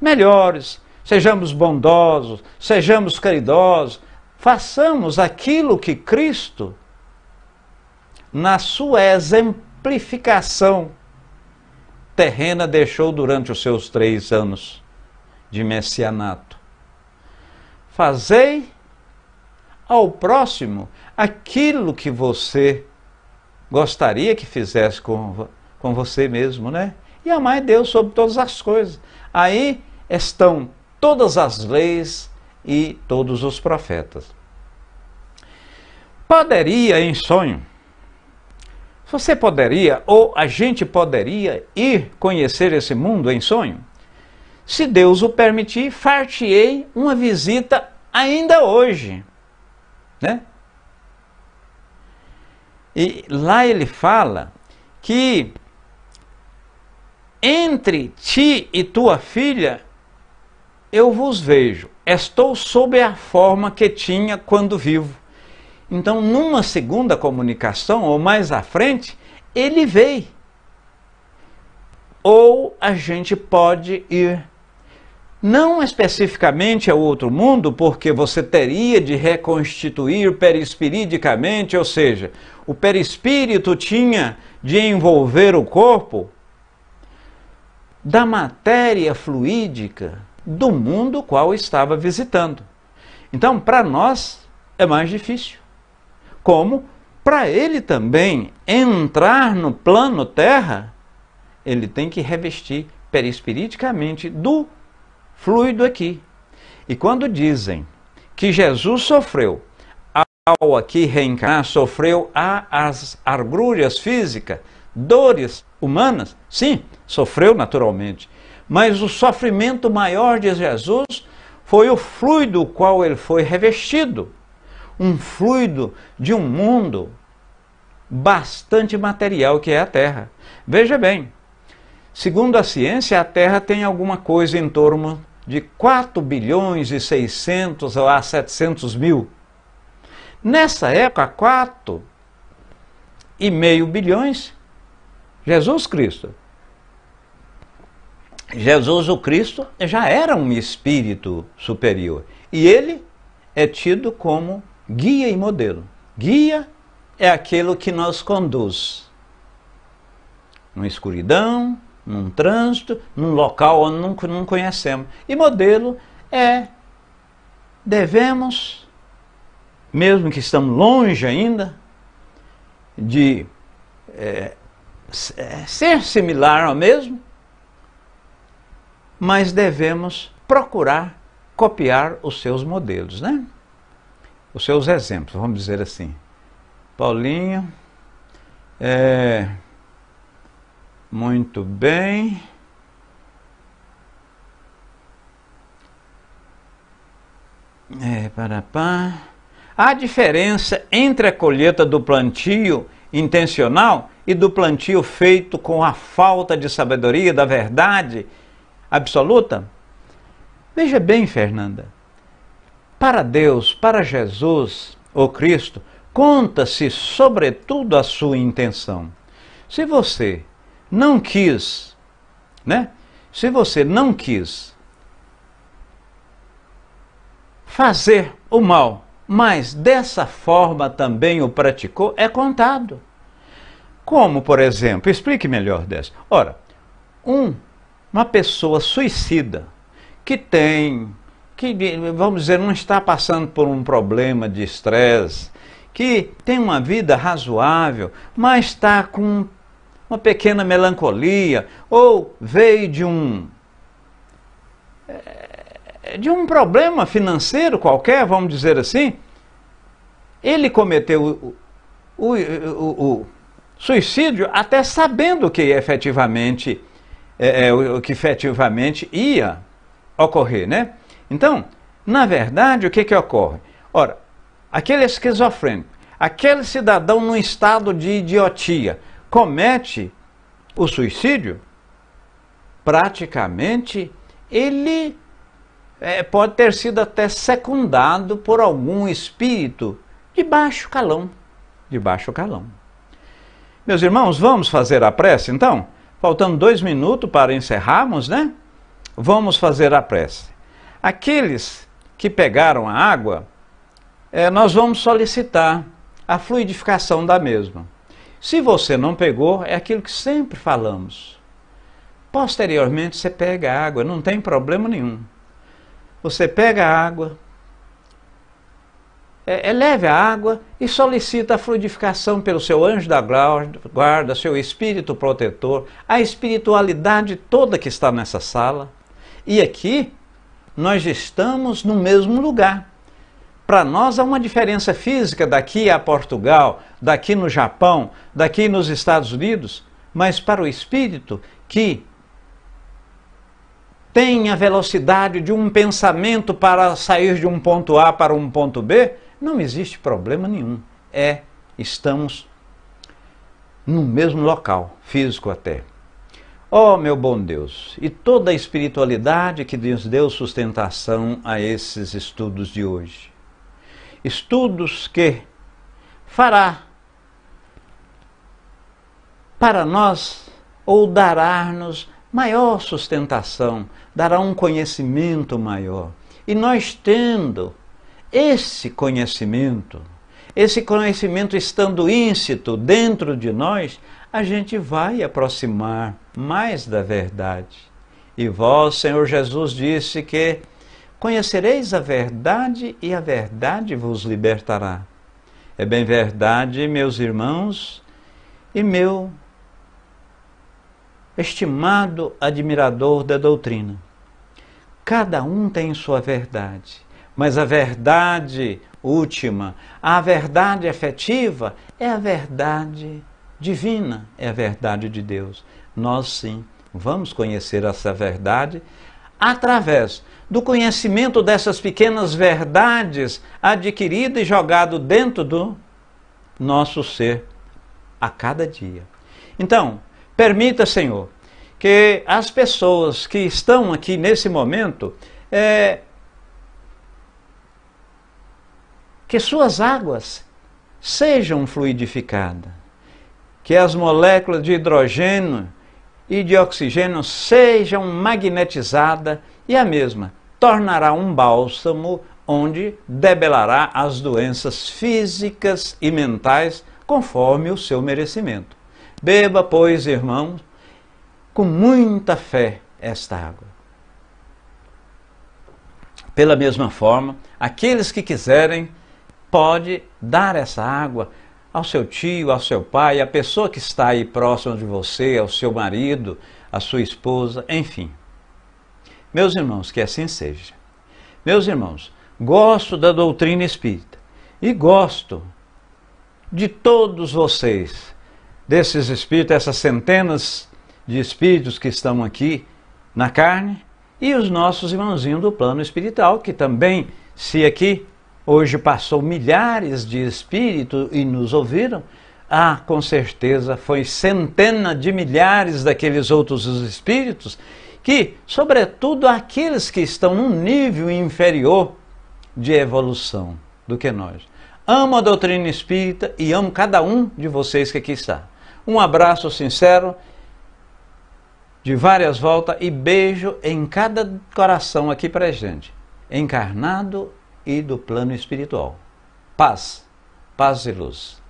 melhores, sejamos bondosos, sejamos caridosos, façamos aquilo que Cristo, na sua exemplificação terrena, deixou durante os seus 3 anos de messianato. Fazei ao próximo aquilo que você gostaria que fizesse com você mesmo, né? E amai Deus sobre todas as coisas. Aí estão todas as leis e todos os profetas. Poderia em sonho, você poderia, ou a gente poderia ir conhecer esse mundo em sonho? Se Deus o permitir, far-te-ei uma visita ainda hoje, né? E lá ele fala que entre ti e tua filha eu vos vejo, estou sob a forma que tinha quando vivo. Então, numa segunda comunicação, ou mais à frente, ele veio. Ou a gente pode ir, não especificamente ao outro mundo, porque você teria de reconstituir perispiridicamente, ou seja, o perispírito tinha de envolver o corpo da matéria fluídica do mundo qual estava visitando. Então, para nós, é mais difícil. Como para ele também entrar no plano terra, ele tem que revestir perispiridicamente do fluido aqui. E quando dizem que Jesus sofreu, ao aqui reencarnar, sofreu as agruras físicas, dores humanas, sim, sofreu naturalmente. Mas o sofrimento maior de Jesus foi o fluido qual ele foi revestido. Um fluido de um mundo bastante material que é a Terra. Veja bem, segundo a ciência, a Terra tem alguma coisa em torno de 4 bilhões e 600 a 700 mil. Nessa época, 4,5 bilhões, Jesus Cristo. Jesus o Cristo já era um espírito superior. E ele é tido como guia e modelo. Guia é aquilo que nos conduz numa escuridão, num trânsito, num local onde não conhecemos. E modelo é devemos mesmo que estamos longe ainda de ser similar ao mesmo, mas devemos procurar copiar os seus modelos, né? Os seus exemplos, vamos dizer assim. Paulinho, muito bem. Há diferença entre a colheita do plantio intencional e do plantio feito com a falta de sabedoria da verdade absoluta? Veja bem, Fernanda, para Deus, para Jesus, o Cristo, conta-se sobretudo a sua intenção. Se você não quis, né? Se você não quis fazer o mal, mas dessa forma também o praticou, é contado. Como, por exemplo, explique melhor dessa. Ora, uma pessoa suicida que vamos dizer, não está passando por um problema de estresse, que tem uma vida razoável, mas está com uma pequena melancolia, ou veio de um problema financeiro qualquer, vamos dizer assim, ele cometeu o suicídio até sabendo que efetivamente o que efetivamente ia ocorrer, né? Então, na verdade, o que ocorre? Ora, aquele esquizofrênico, aquele cidadão num estado de idiotia, comete o suicídio, praticamente ele pode ter sido até secundado por algum espírito de baixo calão. De baixo calão. Meus irmãos, vamos fazer a prece então? Faltando 2 minutos para encerrarmos, né? Vamos fazer a prece. Aqueles que pegaram a água, nós vamos solicitar a fluidificação da mesma. Se você não pegou, é aquilo que sempre falamos. Posteriormente você pega a água, não tem problema nenhum. Você pega a água, eleve a água e solicita a fluidificação pelo seu anjo da guarda, seu espírito protetor, a espiritualidade toda que está nessa sala. E aqui nós estamos no mesmo lugar. Para nós há uma diferença física daqui a Portugal, daqui no Japão, daqui nos Estados Unidos, mas para o espírito que tem a velocidade de um pensamento para sair de um ponto A para um ponto B, não existe problema nenhum. Estamos no mesmo local, físico até. Ó meu bom Deus, e toda a espiritualidade que nos deu sustentação a esses estudos de hoje. Estudos que fará para nós ou dará-nos maior sustentação, dará um conhecimento maior. E nós tendo esse conhecimento estando íncito dentro de nós, a gente vai aproximar mais da verdade. E vós, Senhor Jesus, disse que conhecereis a verdade e a verdade vos libertará. É bem verdade, meus irmãos, e meu estimado admirador da doutrina. Cada um tem sua verdade, mas a verdade última, a verdade efetiva é a verdade divina, é a verdade de Deus. Nós sim vamos conhecer essa verdade através do conhecimento dessas pequenas verdades adquiridas e jogado dentro do nosso ser a cada dia. Então, permita, Senhor, que as pessoas que estão aqui nesse momento, que suas águas sejam fluidificadas, que as moléculas de hidrogênio e de oxigênio sejam magnetizadas e a mesma tornará um bálsamo onde debelará as doenças físicas e mentais conforme o seu merecimento. Beba, pois, irmão, com muita fé esta água. Pela mesma forma, aqueles que quiserem pode dar essa água ao seu tio, ao seu pai, à pessoa que está aí próxima de você, ao seu marido, à sua esposa, enfim. Meus irmãos, que assim seja. Meus irmãos, gosto da doutrina espírita e gosto de todos vocês, desses espíritos, essas centenas de espíritos que estão aqui na carne e os nossos irmãozinhos do plano espiritual, que também, se aqui hoje passou milhares de espíritos e nos ouviram, com certeza foi centena de milhares daqueles outros espíritos que, sobretudo aqueles que estão num nível inferior de evolução do que nós. Amo a doutrina espírita e amo cada um de vocês que aqui está. Um abraço sincero, de várias voltas e beijo em cada coração aqui presente, encarnado e do plano espiritual. Paz, paz e luz.